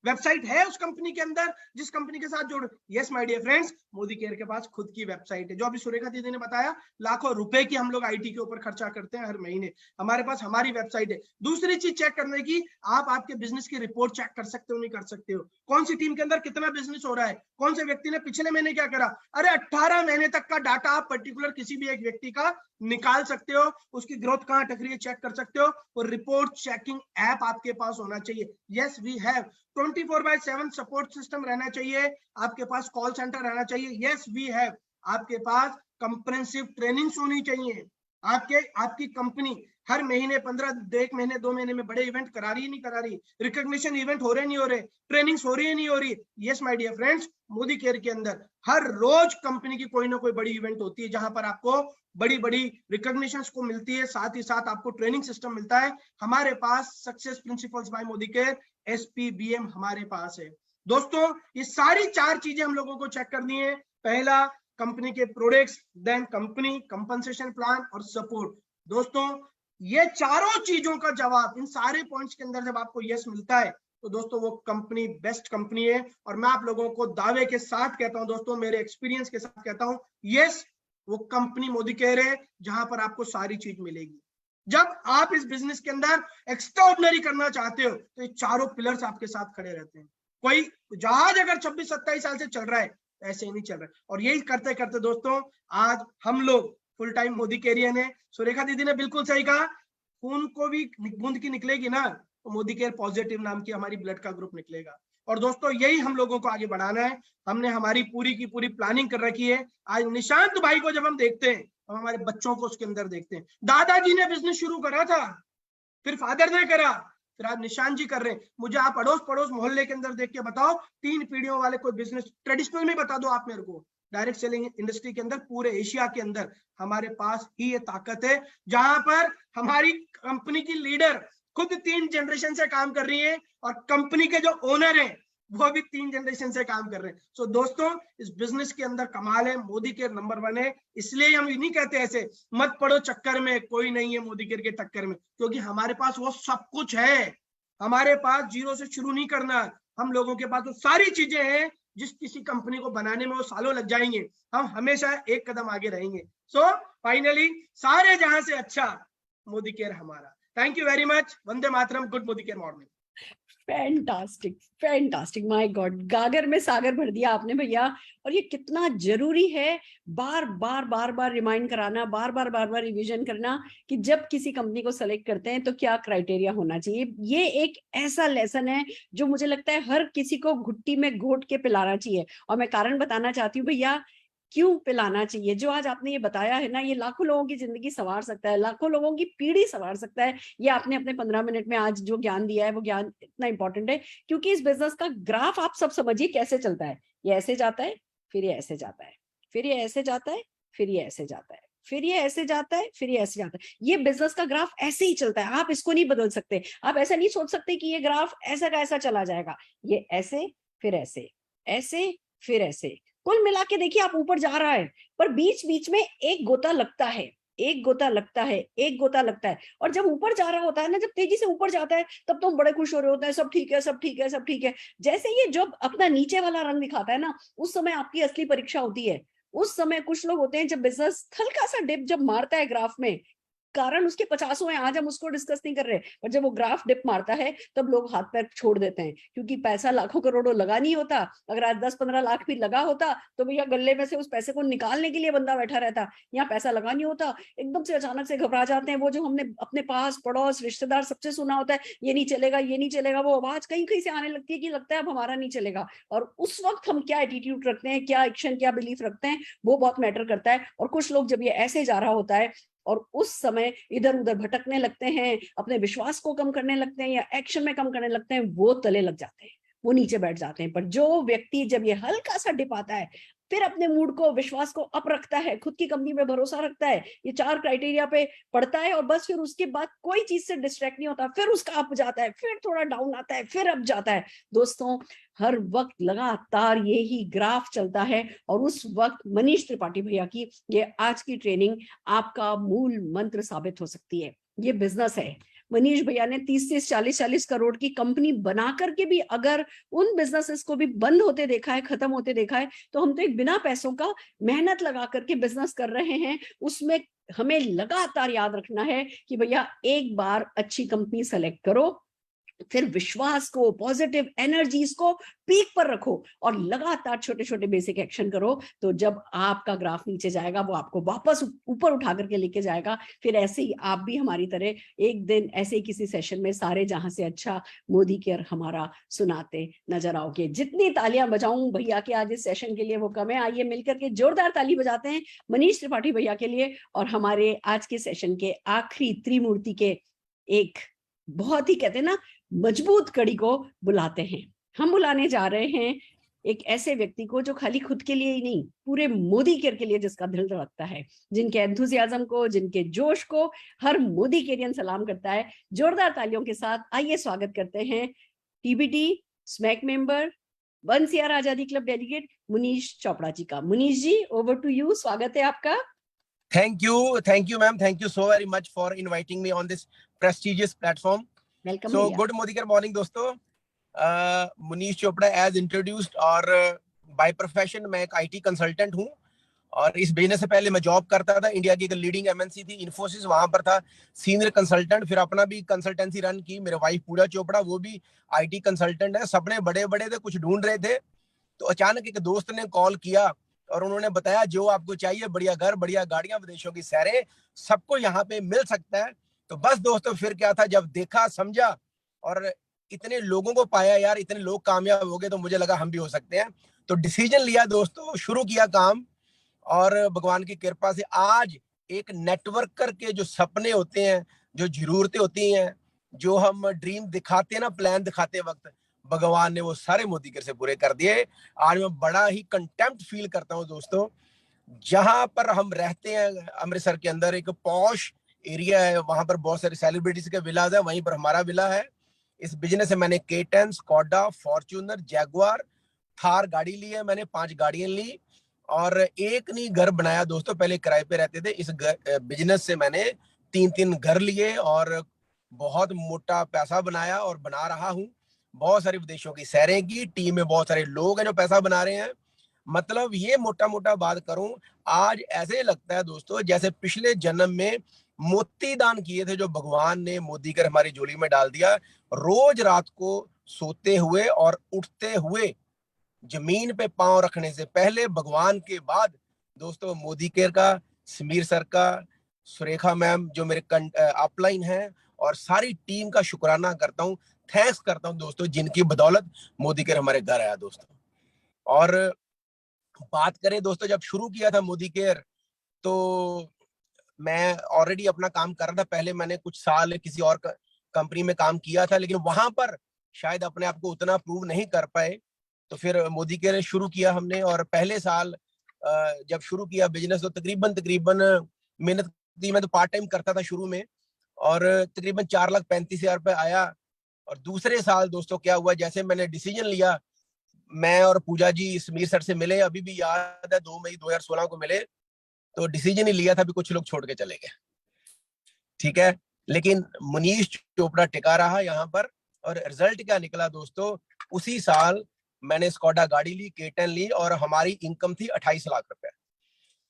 वेबसाइट है उस कंपनी के अंदर जिस कंपनी के साथ जुड़? Yes my dear friends, Modi care के पास खुद की वेबसाइट है। जो अभी सुरेखा दीदी ने बताया, लाखों रुपए की हम लोग आईटी के ऊपर खर्चा करते हैं हर महीने, हमारे पास हमारी वेबसाइट है। दूसरी चीज चेक करने की, आप आपके बिजनेस की रिपोर्ट चेक कर सकते हो, नहीं कर सकते हो, कौन सी टीम के अंदर कितना बिजनेस हो रहा है, कौन से व्यक्ति ने पिछले महीने क्या करा। अरे 18 महीने तक का डाटा आप पर्टिकुलर किसी भी एक व्यक्ति का निकाल सकते हो, उसकी ग्रोथ कहाँ अटक रही है चेक कर सकते हो। और रिपोर्ट चेकिंग ऐप आपके पास होना चाहिए। Yes we have 24/7 support system रहना चाहिए, आपके पास कॉल सेंटर रहना चाहिए। यस वी हैव, आपके पास कंप्रेहेंसिव ट्रेनिंग्स होनी चाहिए। आपकी कंपनी हर महीने 1 महीने 2 महीने में बड़े इवेंट करा रही है, नहीं करा रही, रिकॉग्निशन इवेंट हो रहे नहीं हो रहे, ट्रेनिंग्स हो रही है नहीं हो रही। Yes my dear friends, Modi care के अंदर हर रोज कंपनी की कोई ना कोई बड़ी इवेंट होती है, जहां पर आपको बड़ी बड़ी रिकॉग्निशंस को मिलती है, साथ ही साथ आपको ट्रेनिंग सिस्टम मिलता है। हमारे पास success principles by Modi care SPBM हमारे पास है। दोस्तों ये सारी 4 चीजें हम लोगों को चेक करनी है। पहला कंपनी के products, then company, compensation plan और सपोर्ट। दोस्तों ये चारों चीजों का जवाब, इन सारे पॉइंट्स के अंदर जब आपको यस मिलता है तो दोस्तों वो कंपनी बेस्ट कंपनी है। और मैं आप लोगों को दावे के साथ कहता हूं दोस्तों, मेरे एक्सपीरियंस के साथ कहता हूं, यस वो कंपनी मोदी केयर है जहां पर आपको सारी चीज मिलेगी। जब आप इस बिजनेस के अंदर एक्स्ट्राऑर्डिनरी करना चाहते हो तो ये चारों पिलर्स आपके साथ खड़े रहते हैं। कोई जहाज अगर 26-27 साल से चल रहा है ऐसे ही नहीं चल रहा है। और यही करते करते दोस्तों आज हम लोग फुल टाइम मोदी केरियन है। सुरेखा दीदी ने बिल्कुल सही कहा, खून को भी बूंद की निकलेगी ना तो मोदी केयर पॉजिटिव नाम की हमारी ब्लड का ग्रुप निकलेगा। और दोस्तों यही हम लोगों को आगे बढ़ाना है। हमने हमारी पूरी की पूरी प्लानिंग कर रखी है। आज निशांत भाई को जब हम देखते हैं, हम हमारे बच्चों को उसके अंदर देखते हैं। दादाजी ने बिजनेस शुरू करा था, फिर फादर ने करा, फिर आज निशांत जी कर रहे हैं। मुझे आप अड़ोस पड़ोस मोहल्ले के अंदर देख के बताओ, 3 पीढ़ियों वाले कोई बिजनेस ट्रेडिशनल में बता दो आप मेरे को। डायरेक्ट सेलिंग इंडस्ट्री के अंदर पूरे एशिया के अंदर हमारे पास ही ये ताकत है, जहां पर हमारी कंपनी की लीडर खुद 3 जनरेशन से काम कर रही है और कंपनी के जो ओनर हैं वो भी 3 जनरेशन से काम कर रहे हैं। सो दोस्तों इस बिजनेस के अंदर कमाल है, मोदी केयर नंबर 1 है। इसलिए हम नहीं कहते ऐसे मत पड़ो चक्कर में, कोई नहीं है मोदी केयर के टक्कर में, क्योंकि हमारे पास वो सब कुछ है। हमारे पास जीरो से शुरू नहीं करना, हम लोगों के पास वो सारी चीजें हैं जिस किसी कंपनी को बनाने में वो सालों लग जाएंगे, हम हमेशा एक कदम आगे रहेंगे। सो फाइनली सारे जहां से अच्छा मोदी केयर हमारा। Thank you very much. Vande Mataram. Good Modi care morning. Fantastic, fantastic, my God, गागर में सागर भर दिया आपने भैया। और ये कितना जरूरी है बार बार रिमाइंड कराना, बार बार रिवीजन करना कि जब किसी कंपनी को सेलेक्ट करते हैं तो क्या क्राइटेरिया होना चाहिए। ये एक ऐसा लेसन है जो मुझे लगता है हर किसी को घुट्टी में घोट के पिलाना चाहिए। और मैं कारण बताना चाहती हूँ भैया क्यों पिलाना चाहिए। जो आज आपने ये बताया है ना, ये लाखों लोगों की जिंदगी संवार सकता है, लाखों लोगों की पीढ़ी संवार सकता है। ये आपने अपने 15 मिनट में आज जो ज्ञान दिया है वो ज्ञान इतना इंपॉर्टेंट है क्योंकि इस बिजनेस का ग्राफ आप सब समझिए कैसे चलता है। ये ऐसे जाता है, फिर ये ऐसे जाता है, फिर ये ऐसे जाता है, फिर ये ऐसे जाता है, फिर ये ऐसे जाता है, फिर ये ऐसे जाता है। ये बिजनेस का ग्राफ ऐसे ही चलता है, आप इसको नहीं बदल सकते। आप ऐसा नहीं सोच सकते कि ये ग्राफ ऐसा का ऐसा चला जाएगा। ये ऐसे, फिर ऐसे, ऐसे, फिर ऐसे, कुल मिला के देखिए आप ऊपर जा रहा है, पर बीच बीच में एक गोता लगता है, एक गोता लगता है, एक गोता लगता है। और जब ऊपर जा रहा होता है ना, जब तेजी से ऊपर जाता है, तब तो हम बड़े खुश हो रहे होते हैं, सब ठीक है, सब ठीक है, सब ठीक है। जैसे ये जब अपना नीचे वाला रंग दिखाता है ना, उस समय आपकी असली परीक्षा होती है। उस समय कुछ लोग होते हैं जब बिजनेस हल्का सा डिप जब मारता है ग्राफ में, कारण उसके 50 हैं, आज हम उसको डिस्कस नहीं कर रहे, पर जब वो ग्राफ डिप मारता है तब लोग हाथ पैर छोड़ देते हैं क्योंकि पैसा लाखों करोड़ों लगा नहीं होता। अगर आज 10-15 लाख भी लगा होता तो भैया गले में से उस पैसे को निकालने के लिए बंदा बैठा रहता। यहाँ पैसा लगा नहीं होता, एकदम से अचानक से घबरा जाते हैं। वो जो हमने अपने पास पड़ोस रिश्तेदार सबसे सुना होता है, ये नहीं चलेगा, ये नहीं चलेगा, वो आवाज कहीं कहीं से आने लगती है कि लगता है अब हमारा नहीं चलेगा। और उस वक्त हम क्या एटीट्यूड रखते हैं, क्या एक्शन, क्या बिलीफ रखते हैं, वो बहुत मैटर करता है। और कुछ लोग जब ये ऐसे जा रहा होता है और उस समय इधर उधर भटकने लगते हैं, अपने विश्वास को कम करने लगते हैं या एक्शन में कम करने लगते हैं, वो तले लग जाते हैं, वो नीचे बैठ जाते हैं। पर जो व्यक्ति जब ये हल्का सा डिप आता है, फिर अपने मूड को, विश्वास को अप रखता है, खुद की कंपनी में भरोसा रखता है, ये 4 क्राइटेरिया पे पढ़ता है और बस फिर उसके बाद कोई चीज से डिस्ट्रैक्ट नहीं होता, फिर उसका अप जाता है, फिर थोड़ा डाउन आता है, फिर अप जाता है। दोस्तों हर वक्त लगातार यही ग्राफ चलता है और उस वक्त मनीष त्रिपाठी भैया की ये आज की ट्रेनिंग आपका मूल मंत्र साबित हो सकती है। ये बिजनेस है। मनीष भैया ने 30 से 40 करोड़ की कंपनी बना करके भी अगर उन बिजनेसेस को भी बंद होते देखा है, खत्म होते देखा है, तो हम तो एक बिना पैसों का मेहनत लगा करके बिजनेस कर रहे हैं। उसमें हमें लगातार याद रखना है कि भैया एक बार अच्छी कंपनी सेलेक्ट करो, फिर विश्वास को, पॉजिटिव एनर्जीज को पीक पर रखो और लगातार छोटे छोटे बेसिक एक्शन करो। तो जब आपका ग्राफ नीचे जाएगा वो आपको वापस ऊपर उठा करके लेके जाएगा। फिर ऐसे ही आप भी हमारी तरह एक दिन ऐसे ही किसी सेशन में सारे जहां से अच्छा मोदी केयर हमारा सुनाते नजर आओगे। जितनी तालियां बजाऊं भैया के आज इस सेशन के लिए वो कम है। आइए मिलकर के जोरदार ताली बजाते हैं मनीष त्रिपाठी भैया के लिए और हमारे आज के सेशन के आखिरी त्रिमूर्ति के एक बहुत ही कहते हैं ना मजबूत कड़ी को बुलाते हैं। हम बुलाने जा रहे हैं एक ऐसे व्यक्ति को जो खाली खुद के लिए ही नहीं, पूरे मोदी केयर के लिए जिसका दिल धड़कता है, जिनके एंथुसियाज्म को, जिनके जोश को हर मोदी केरियन सलाम करता है। जोरदार तालियों के साथ आइए स्वागत करते हैं टीबीटी स्मैक मेंबर, 1 CR आजादी क्लब डेलीगेट मुनीष चोपड़ा जी का। मुनीष जी, ओवर टू यू, स्वागत है आपका। Thank you, ma'am. Thank you so very much for inviting me on this prestigious platform. Welcome. So, good Modi care morning दोस्तों। मुनीष चोपड़ा एज इंट्रोड्यूस्ड और by profession मैं एक IT consultant हूँ और इस बिजनेस से पहले मैं जॉब करता था। इंडिया की एक लीडिंग MNC थी इन्फोसिस, वहां पर था सीनियर कंसल्टेंट। फिर अपना भी कंसल्टेंसी रन की। मेरे वाइफ पूजा चोपड़ा, वो भी IT कंसल्टेंट है। सपने बड़े बड़े थे, कुछ ढूंढ रहे थे, तो अचानक एक दोस्त ने कॉल किया और उन्होंने बताया जो आपको चाहिए, बढ़िया घर, बढ़िया गाड़ियां, विदेशों की सैरें, सबको यहाँ पे मिल सकता है। तो बस दोस्तों फिर क्या था, जब देखा समझा और इतने लोगों को पाया, यार इतने लोग कामयाब हो गए, तो मुझे लगा हम भी हो सकते हैं। तो डिसीजन लिया दोस्तों, शुरू किया काम और भगवान की कृपा से आज एक नेटवर्कर के जो सपने होते हैं, जो जरूरतें होती हैं, जो हम ड्रीम दिखाते हैं ना, प्लान दिखाते वक्त, भगवान ने वो सारे मोदी केयर से पूरे कर दिए। आज मैं बड़ा ही कंटेम्प्ट फील करता हूँ दोस्तों। जहां पर हम रहते हैं अमृतसर के अंदर एक पॉश एरिया है, वहां पर बहुत सारे सेलिब्रिटीज के विलाज है, वहीं पर हमारा विला है। इस बिजनेस से मैंने K10, Skoda, Fortuner, Jaguar, Thar गाड़ी ली है मैंने, 5 गाड़ियां ली और एक नहीं घर बनाया दोस्तों। पहले किराए पे रहते थे, इस बिजनेस से मैंने 3 घर लिए और बहुत मोटा पैसा बनाया और बना रहा हूँ। बहुत सारे विदेशों की सैरें की, टीम में बहुत सारे लोग हैं जो पैसा बना रहे हैं। मतलब ये मोटा मोटा बात करूं, आज ऐसे लगता है दोस्तों जैसे पिछले जन्म में मोती दान किए थे जो भगवान ने मोदी कर हमारी झोली में डाल दिया। रोज रात को सोते हुए और उठते हुए जमीन पे पांव रखने से पहले भगवान के बाद दोस्तों मोदी केयर का, समीर सर का, सुरेखा मैम जो मेरे अपलाइन है, और सारी टीम का शुक्राना करता हूँ, थैंक्स करता हूँ दोस्तों, जिनकी बदौलत मोदी केयर हमारे घर आया दोस्तों। और बात करें दोस्तों, जब शुरू किया था मोदी केयर तो मैं ऑलरेडी अपना काम कर रहा था। पहले मैंने कुछ साल किसी और कंपनी में काम किया था, लेकिन वहां पर शायद अपने आप को उतना प्रूव नहीं कर पाए, तो फिर मोदी केयर शुरू किया हमने। और पहले साल जब शुरू किया बिजनेस तो तकरीबन मेहनत की। मैं तो पार्ट टाइम करता था शुरू में, और तकरीबन 4,35,000 रुपए आया। और दूसरे साल दोस्तों क्या हुआ, जैसे मैंने डिसीजन लिया, मैं और पूजा जी समीर सर से मिले, अभी भी याद है 2 मई 2016 को मिले, तो डिसीजन ही लिया था भी कुछ लोग छोड़ के चले गए, ठीक है, लेकिन मनीष चोपड़ा टिका रहा यहाँ पर। और रिजल्ट क्या निकला दोस्तों, उसी साल मैंने स्कॉडा गाड़ी ली, केटन ली, और हमारी इनकम थी 28 लाख रुपए।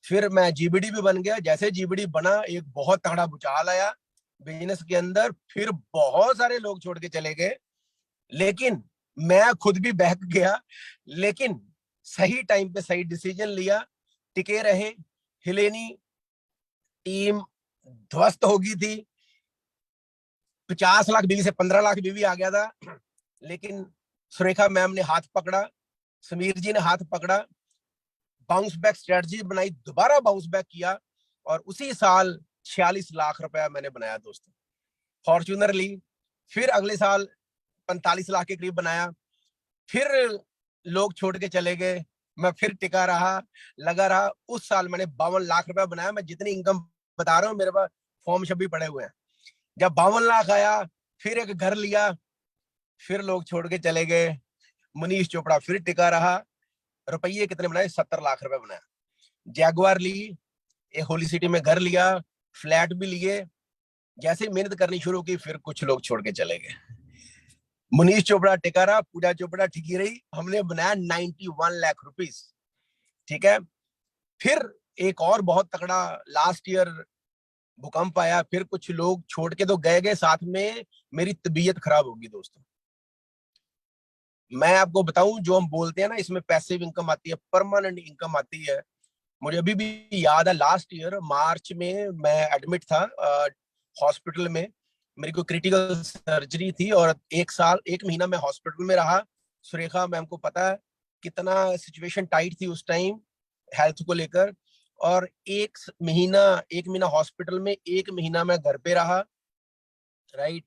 फिर मैं जीबीडी भी बन गया। जैसे जीबीडी बना, एक बहुत तगड़ा भूचाल आया बिजनेस के अंदर, फिर बहुत सारे लोग छोड़ के चले गए, लेकिन मैं खुद भी बहक गया, लेकिन सही टाइम पे सही डिसीजन लिया, टिके रहे, हिले नहीं। टीम ध्वस्त हो गई थी, 50 लाख बीवी से 15 लाख बीवी आ गया था, लेकिन सुरेखा मैम ने हाथ पकड़ा, समीर जी ने हाथ पकड़ा, बाउंस बैक स्ट्रेटजी बनाई, दोबारा बाउंस बैक किया, और उसी साल 46 लाख रुपया मैंने बनाया दोस्तों, फॉर्च्यूनर ली। फिर अगले साल 45 लाख के करीब बनाया। फिर लोग छोड़ के चले गए, मैं फिर टिका रहा, लगा रहा। उस साल मैंने 52 लाख रुपया बनाया। मैं जितनी इनकम बता रहा हूँ, मेरे पास फॉर्म सब भी पड़े हुए हैं। जब 52 लाख आया, फिर एक घर लिया, फिर लोग छोड़ के चले गए। मनीष चोपड़ा फिर टिका रहा। रुपये कितने बनाए, 70 लाख रुपए बनाया। जैगवार ली, एक होली सिटी में घर लिया, फ्लैट भी लिए। जैसे मेहनत करनी शुरू की, फिर कुछ लोग छोड़ के चले गए। मनीष चोपड़ा टिका रहा, पूजा चोपड़ा टिकी रही। हमने बनाया 91 लाख रुपीस, ठीक है। फिर एक और बहुत तगड़ा लास्ट ईयर भूकंप आया, फिर कुछ लोग छोड़ के तो गए, साथ में मेरी तबीयत खराब होगी दोस्तों। मैं आपको बताऊं, जो हम बोलते हैं ना, इसमें पैसिव इनकम आती है, परमानेंट इनकम आती है। मुझे अभी भी याद है, लास्ट ईयर मार्च में मैं एडमिट था हॉस्पिटल में। मेरी कोई क्रिटिकल सर्जरी थी, और 1 महीना मैं हॉस्पिटल में रहा। सुरेखा मैम को पता है कितना सिचुएशन टाइट थी उस टाइम हेल्थ को लेकर। और 1 महीना हॉस्पिटल में, 1 महीना मैं घर पे रहा, राइट।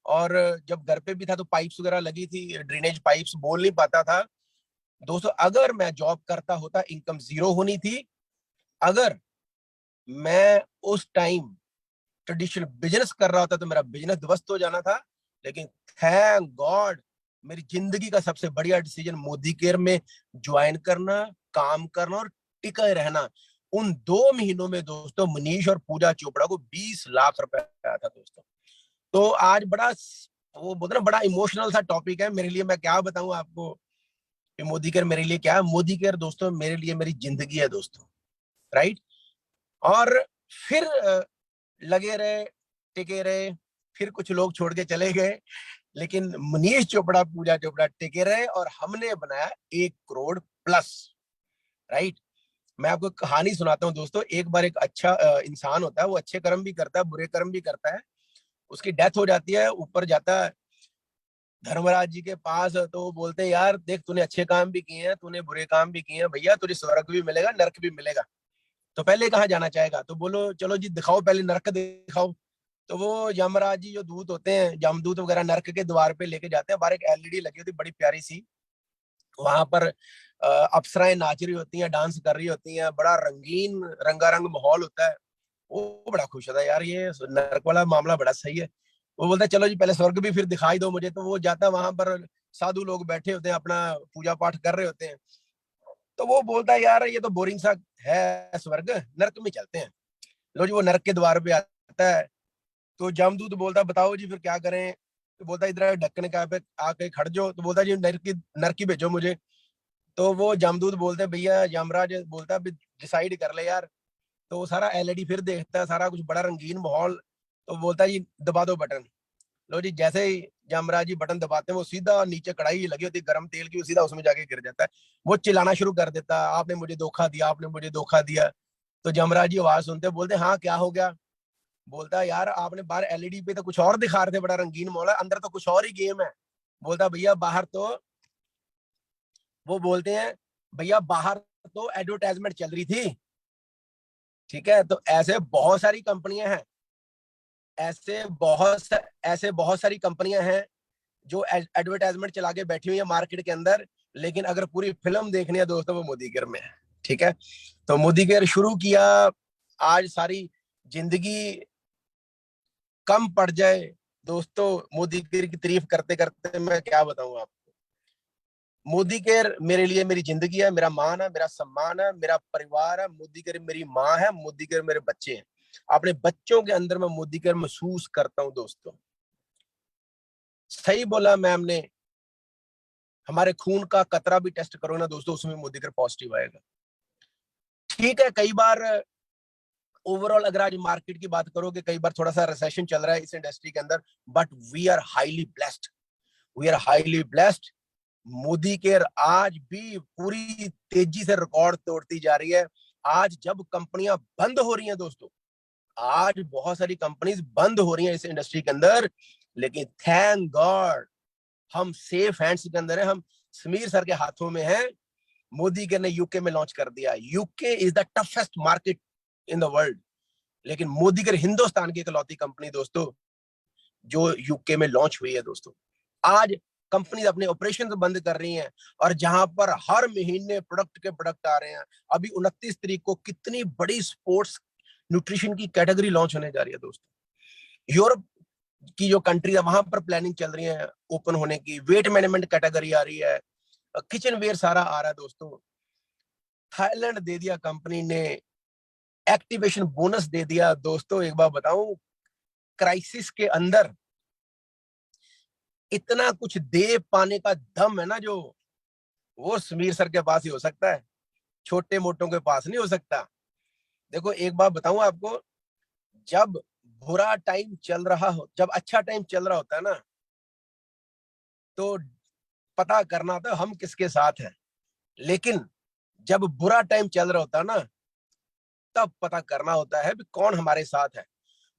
और जब घर पे भी था तो पाइप्स वगैरह लगी थी, ड्रेनेज पाइप्स, बोल नहीं पाता था दोस्तों। अगर मैं जॉब करता होता, इनकम 0 होनी थी। अगर मैं उस टाइम ट्रेडिशनल बिजनेस कर रहा होता तो मेरा बिजनेस ध्वस्त हो जाना था। लेकिन थैंक गॉड, मेरी जिंदगी का सबसे बढ़िया डिसीजन मोदी केयर में ज्वाइन करना, काम करना और टिके रहना। उन 2 महीनों में दोस्तों मनीष और पूजा चोपड़ा को 20 लाख रुपए आया था दोस्तों। तो आज बड़ा, वो बोलते ना, बड़ा इमोशनल सा टॉपिक है मेरे लिए। मैं क्या बताऊं आपको कि मोदी केयर मेरे लिए क्या है। मोदी केयर दोस्तों मेरे लिए मेरी जिंदगी है दोस्तों, राइट। और फिर लगे रहे, टिके रहे, फिर कुछ लोग छोड़ के चले गए, लेकिन मनीष चोपड़ा, पूजा चोपड़ा टिके रहे, और हमने बनाया 1 करोड़ प्लस, राइट। मैं आपको कहानी सुनाता हूँ दोस्तों। एक बार एक अच्छा इंसान होता है, वो अच्छे कर्म भी करता है, बुरे कर्म भी करता है। उसकी डेथ हो जाती है, ऊपर जाता है धर्मराज जी के पास, तो वो बोलते हैं, यार देख, तूने अच्छे काम भी किए हैं, तूने बुरे काम भी किए हैं, भैया तुझे स्वर्ग भी मिलेगा, नरक भी मिलेगा, तो पहले कहाँ जाना चाहेगा? तो बोलो, चलो जी दिखाओ, पहले नरक दिखाओ। तो वो यमराज जी जो दूत होते हैं, यमदूत वगैरह, नरक के द्वार पे लेके जाते हैं। बाहर एक एलईडी लगी होती है बड़ी प्यारी सी, वहां पर अप्सराएं नाच रही होती हैं, डांस कर रही होती हैं, बड़ा रंगीन रंगारंग माहौल होता है। वो बड़ा खुश होता है, यार ये नरक वाला मामला बड़ा सही है। वो बोलता है, चलो जी पहले स्वर्ग भी फिर दिखाई दो मुझे। तो वो जाता है, वहां पर साधु लोग बैठे होते हैं, अपना पूजा पाठ कर रहे होते हैं। तो वो बोलता है, यार ये तो बोरिंग सा है स्वर्ग, नरक में चलते हैं। लो जी, वो नरक के द्वार पे आता है। तो जमदूत बोलता है, बताओ जी फिर क्या करें? तो बोलता इधर ढक्कन का पे आके खड़ जाओ, तो बोलता जी नर की भेजो मुझे। तो वो जमदूत बोलते भैया, यमराज बोलता डिसाइड कर ले यार। तो वो सारा एलईडी फिर देखता है, सारा कुछ बड़ा रंगीन माहौल। तो बोलता जी दबा दो बटन। लो जी, जैसे ही यमराज जी बटन दबाते हैं, वो सीधा नीचे कढ़ाई लगी होती है गर्म तेल की, वो सीधा उसमें जाके गिर जाता है। वो चिल्लाना शुरू कर देता है, आपने मुझे धोखा दिया, आपने मुझे धोखा दिया। तो यमराज जी आवाज सुनते बोलते हाँ क्या हो गया। बोलता यार आपने बाहर एलईडी पे तो कुछ और दिखा रहे थे, बड़ा रंगीन माहौल है, अंदर तो कुछ और ही गेम है। बोलता भैया बाहर तो, वो बोलते हैं भैया बाहर तो एडवर्टाइजमेंट चल रही थी। ठीक है, तो ऐसे बहुत सारी कंपनियां हैं, ऐसे बहुत सारी कंपनियां हैं जो एडवर्टाइजमेंट चला के बैठी हुई है मार्केट के अंदर, लेकिन अगर पूरी फिल्म देखनी है दोस्तों, वो मोदी केयर में है। ठीक है, तो मोदी केयर शुरू किया, आज सारी जिंदगी कम पड़ जाए दोस्तों मोदी केयर की तारीफ करते करते। मैं क्या बताऊं आपको, मोदी केयर मेरे लिए मेरी जिंदगी है, मेरा मान है, मेरा सम्मान है, मेरा परिवार है। मोदी केयर मेरी माँ है, मोदी केयर मेरे बच्चे हैं। अपने बच्चों के अंदर मैं मोदी केयर महसूस करता हूं दोस्तों। सही बोला मैम ने, हमारे खून का कतरा भी टेस्ट करो ना दोस्तों, उसमें मोदी केयर पॉजिटिव आएगा। ठीक है, कई बार ओवरऑल अगर आज मार्केट की बात करोगे, कई बार थोड़ा सा रिसेशन चल रहा है इस इंडस्ट्री के अंदर, but we are highly blessed, we are highly blessed. Modi care आज भी पूरी तेजी से रिकॉर्ड तोड़ती जा रही है। आज जब कंपनियां बंद हो रही हैं दोस्तों, आज बहुत सारी कंपनीज बंद हो रही हैं इस इंडस्ट्री के अंदर, लेकिन थैंक गॉड हम सेफ हैंड्स के अंदर है, हम समीर सर के हाथों में है। मोदी केयर ने यूके में लॉन्च कर दिया। UK is the toughest market in the world, लेकिन मोदी केयर हिंदुस्तान की इकलौती कंपनी दोस्तों जो यूके में लॉन्च हुई है दोस्तों। आज कंपनी अपने ऑपरेशन बंद कर रही हैं, और जहां पर हर महीने प्रोडक्ट आ रहे हैं। अभी 29 तारीख को कितनी बड़ी स्पोर्ट्स न्यूट्रिशन की कैटेगरी लॉन्च होने जा रही है दोस्तों। यूरोप की जो कंट्री है वहां पर प्लानिंग चल रही है ओपन होने की, वेट मैनेजमेंट कैटेगरी आ रही है, किचन वेयर सारा आ रहा है दोस्तों। थाईलैंड दे दिया कंपनी ने, एक्टिवेशन बोनस दे दिया दोस्तों। एक बार बताऊं, क्राइसिस के अंदर इतना कुछ दे पाने का दम है ना, जो वो समीर सर के पास ही हो सकता है, छोटे मोटों के पास नहीं हो सकता। देखो एक बात बताऊं आपको, जब बुरा टाइम चल रहा हो, जब अच्छा टाइम चल रहा होता है ना, तो पता करना था हम किसके साथ हैं, लेकिन जब बुरा टाइम चल रहा होता है ना, तब पता करना होता है भी कौन हमारे साथ है।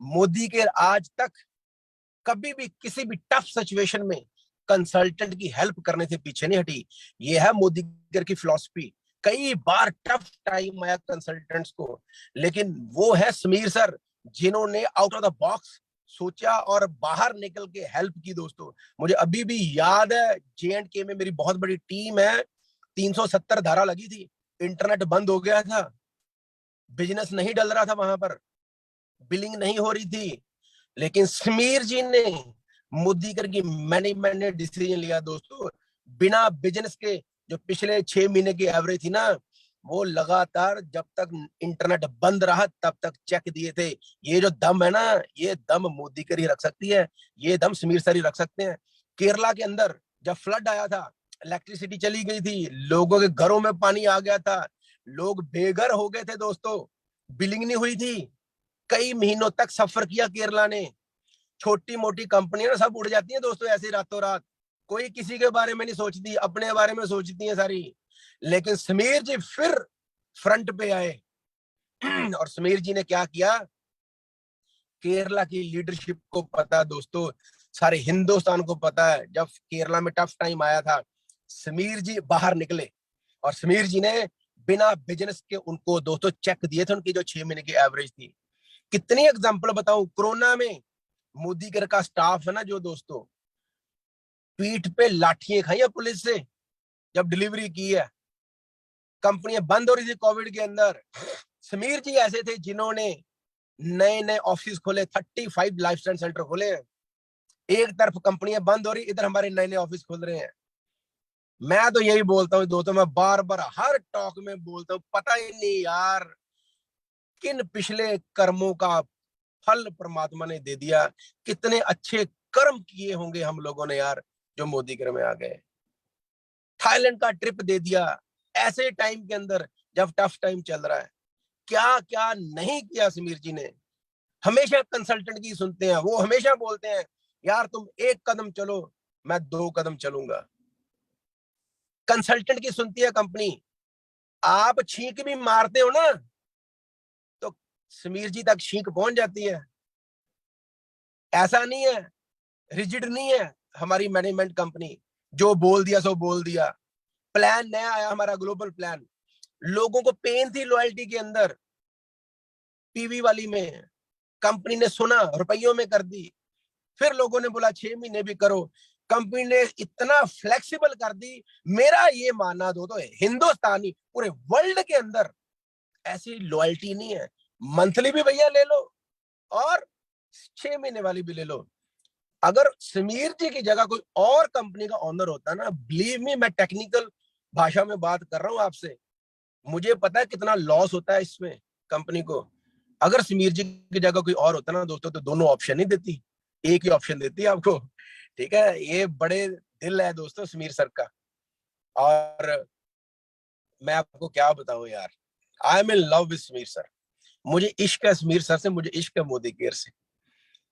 मोदी के आज तक कभी भी किसी भी टफ सिचुएशन में कंसल्टेंट की हेल्प करने से पीछे नहीं हटी। ये है मोदी की फिलॉसफी। कई बार टफ टाइम आया कंसल्टेंट्स को, लेकिन वो है समीर सर जिन्होंने आउट ऑफ द बॉक्स सोचा और बाहर निकल के हेल्प की दोस्तों। मुझे अभी भी याद है, J&K में मेरी बहुत बड़ी टीम है, 370 धारा लगी थी, इंटरनेट बंद हो गया था, बिजनेस नहीं डल रहा था, वहां पर बिलिंग नहीं हो रही थी, लेकिन समीर जी ने मोदी कर की मैनेजमेंट ने डिसीजन लिया दोस्तों, बिना बिजनेस के जो पिछले 6 महीने की एवरेज थी ना, वो लगातार जब तक इंटरनेट बंद रहा तब तक चेक दिए थे। ये जो दम है ना, ये दम मोदी कर ही रख सकती है, ये दम समीर सर ही रख सकते हैं। केरला के अंदर जब फ्लड आया था, इलेक्ट्रिसिटी चली गई थी, लोगों के घरों में पानी आ गया था, लोग बेघर हो गए थे दोस्तों, बिलिंग नहीं हुई थी, कई महीनों तक सफर किया केरला ने। छोटी मोटी कंपनियां सब उड़ जाती हैं दोस्तों ऐसे रातों रात, कोई किसी के बारे में नहीं सोचती, अपने बारे में सोचती है सारी। लेकिन समीर जी फिर फ्रंट पे आए और समीर जी ने क्या किया, केरला की लीडरशिप को पता दोस्तों, सारे हिंदुस्तान को पता है, जब केरला में टफ टाइम आया था समीर जी बाहर निकले, और समीर जी ने बिना बिजनेस के उनको दोस्तों चेक दिए थे, उनकी जो 6 महीने की एवरेज थी। कितनी एग्जांपल बताऊं, कोरोना में मोदी केयर का स्टाफ है ना जो दोस्तों, पीठ पे लाठियां खाई है पुलिस से जब डिलीवरी की है। कंपनियां बंद हो रही थी कोविड के अंदर, समीर जी ऐसे थे जिन्होंने नए नए ऑफिस खोले, 35 लाइफस्टाइल सेंटर खोले हैं। एक तरफ कंपनियां बंद हो रही, इधर हमारे नए नए ऑफिस खुल रहे हैं। मैं तो यही बोलता हूँ दोस्तों, मैं बार बार हर टॉक में बोलता हूँ, पता ही नहीं यार किन पिछले कर्मों का फल परमात्मा ने दे दिया, कितने अच्छे कर्म किए होंगे हम लोगों ने यार, जो मोदी केयर में आ गए। थाईलैंड का ट्रिप दे दिया ऐसे टाइम के अंदर जब टफ टाइम चल रहा है। क्या क्या नहीं किया समीर जी ने। हमेशा कंसल्टेंट की सुनते हैं, वो हमेशा बोलते हैं यार तुम एक कदम चलो, मैं 2 कदम चलूंगा। कंसल्टेंट की सुनती है कंपनी। आप छींक भी मारते हो ना तो समीर जी तक छींक पहुंच जाती है। ऐसा नहीं है, रिजिड नहीं है हमारी मैनेजमेंट कंपनी, जो बोल दिया सो बोल दिया। प्लान नया आया हमारा, ग्लोबल प्लान। लोगों को पेन थी लॉयल्टी के अंदर, पीवी वाली में। कंपनी ने सुना, रुपयों में कर दी। फिर लोगों ने बोला 6 महीने भी करो। कंपनी ने इतना फ्लेक्सिबल कर दी। मेरा ये मानना दो तो हिंदुस्तानी पूरे वर्ल्ड के अंदर ऐसी लॉयल्टी नहीं है। मंथली भी भैया ले लो और 6 महीने वाली भी ले लो। अगर समीर जी की जगह कोई और कंपनी का ओनर होता ना, बिलीव मी, मैं टेक्निकल भाषा में बात कर रहा हूं आपसे, मुझे पता है कितना लॉस होता है इसमें कंपनी को। अगर समीर जी की जगह कोई और होता ना दोस्तों, तो दोनों ऑप्शन नहीं देती, एक ही ऑप्शन देती है आपको। ठीक है, ये बड़े दिल है दोस्तों समीर सर का। और मैं आपको क्या बताऊं यार, I am in love with Sameer sir. मुझे इश्क है समीर सर से, मुझे इश्क है मोदी केयर से,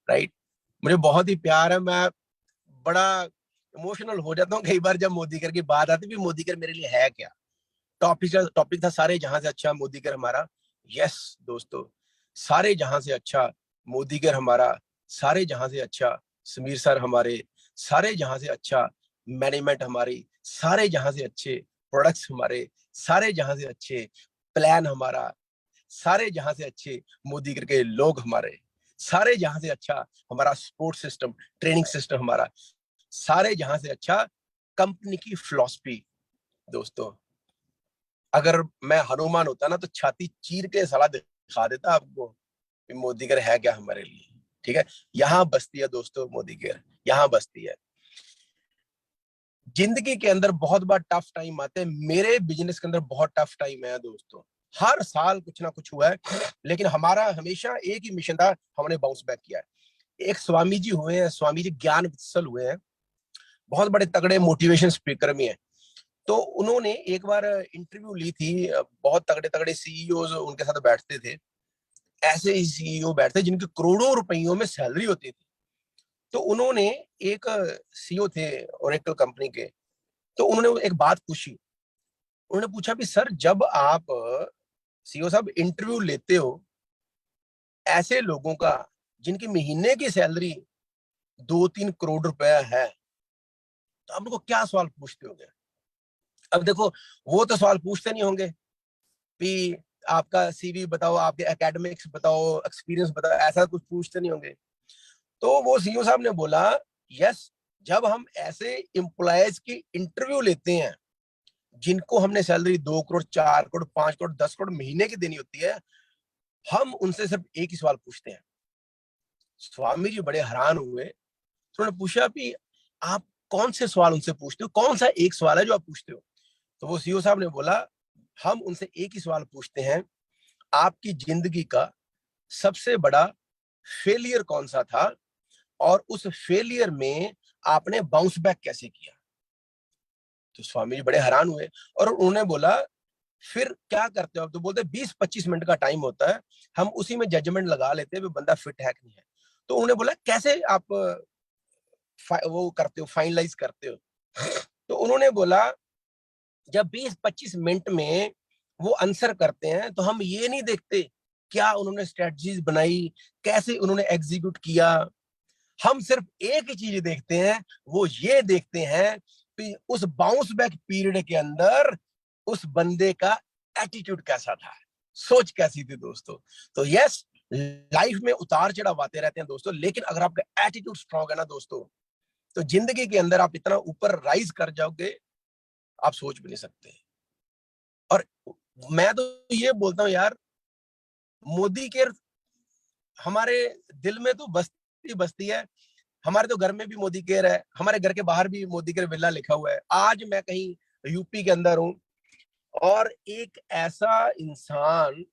राइट। मुझे बहुत ही प्यार है। मैं बड़ा इमोशनल हो जाता हूँ कई बार जब मोदी केयर की बात आती है। मोदी केयर मेरे लिए है क्या। टॉपिक था सारे जहां से अच्छा मोदी केयर हमारा। यस दोस्तों, सारे जहां से अच्छा मोदी केयर हमारा, सारे जहां से अच्छा समीर सर हमारे, सारे जहां से अच्छा मैनेजमेंट हमारी, सारे जहां से अच्छे प्रोडक्ट्स हमारे, सारे जहां से अच्छे प्लान हमारा, सारे जहां से अच्छे मोदी केयर के लोग हमारे, सारे जहां से अच्छा हमारा सपोर्ट सिस्टम, ट्रेनिंग सिस्टम हमारा, सारे जहां से अच्छा कंपनी की फिलॉसफी। दोस्तों, अगर मैं हनुमान होता ना तो छाती चीर के सलाह दिखा देता आपको कि मोदी केयर है क्या हमारे लिए। ठीक है, यहां बसती है दोस्तों मोदी केयर, यहां बसती है। जिंदगी के अंदर बहुत बार टफ टाइम आते हैं। मेरे बिजनेस के अंदर बहुत टफ टाइम है दोस्तों। हर साल कुछ ना कुछ हुआ है, लेकिन हमारा हमेशा एक ही मिशन था, हमने बाउंस बैक किया है। एक स्वामी जी हुए हैं, स्वामी जी ज्ञान वत्सल हुए हैं, बहुत बड़े तगड़े मोटिवेशन स्पीकर भी हैं। तो उन्होंने एक बार इंटरव्यू ली थी। बहुत तगड़े तगड़े सीईओ उनके साथ बैठते थे। ऐसे ही सीईओ बैठते जिनकी करोड़ों रुपयों में सैलरी होती थी। तो उन्होंने, एक सीईओ थे ओरेकल कंपनी के, तो उन्होंने एक बात पूछी। उन्होंने पूछा भी सर, जब आप सीईओ साहब इंटरव्यू लेते हो ऐसे लोगों का जिनकी महीने की सैलरी 2-3 करोड़ रुपया है, तो आप उनको क्या सवाल पूछते होंगे। अब देखो, वो तो सवाल पूछते नहीं होंगे कि आपका सीवी बताओ, आपके एकेडमिक्स बताओ, एक्सपीरियंस बताओ, ऐसा कुछ पूछते नहीं होंगे। तो वो सीईओ साहब ने बोला, यस, जब हम ऐसे एम्प्लॉयज की इंटरव्यू लेते हैं जिनको हमने सैलरी 2 करोड़, 4 करोड़, 5 करोड़, 10 करोड़ महीने की देनी होती है, हम उनसे सिर्फ एक ही सवाल पूछते हैं। स्वामी जी बड़े हैरान हुए। तो उन्होंने पूछा कि आप कौन से सवाल उनसे पूछते हो, कौन सा एक सवाल है जो आप पूछते हो। तो वो सीईओ साहब ने बोला, हम उनसे एक ही सवाल पूछते हैं, आपकी जिंदगी का सबसे बड़ा फेलियर कौन सा था और उस फेलियर में आपने बाउंस बैक कैसे किया। तो स्वामी जी बड़े हैरान हुए और उन्होंने बोला, फिर क्या करते हो। तो बोलते 20-25 मिनट का टाइम होता है, हम उसी में जजमेंट लगा लेते हैं बंदा फिट है कि नहीं है। तो उन्होंने बोला, कैसे आप वो करते हो, फाइनलाइज करते हो। तो उन्होंने बोला, जब 20-25 मिनट में वो आंसर करते हैं तो हम ये नहीं देखते क्या उन्होंने स्ट्रेटजीज बनाई, कैसे उन्होंने एग्जीक्यूट किया। हम सिर्फ एक ही चीज देखते हैं, वो ये देखते हैं कि उस बाउंस बैक पीरियड के अंदर उस बंदे का एटीट्यूड कैसा था, सोच कैसी थी दोस्तों। तो यस, लाइफ में उतार चढ़ाव आते रहते हैं दोस्तों, लेकिन अगर आपका एटीट्यूड स्ट्रांग है ना दोस्तों, तो जिंदगी के अंदर आप इतना ऊपर राइज कर जाओगे, आप सोच भी नहीं सकते। और मैं तो ये बोलता हूँ यार, मोदी केयर हमारे दिल में तो बस्ती बस्ती है। हमारे तो घर में भी मोदी केयर है, हमारे घर के बाहर भी मोदी केयर विला लिखा हुआ है। आज मैं कहीं यूपी के अंदर हूँ और एक ऐसा इंसान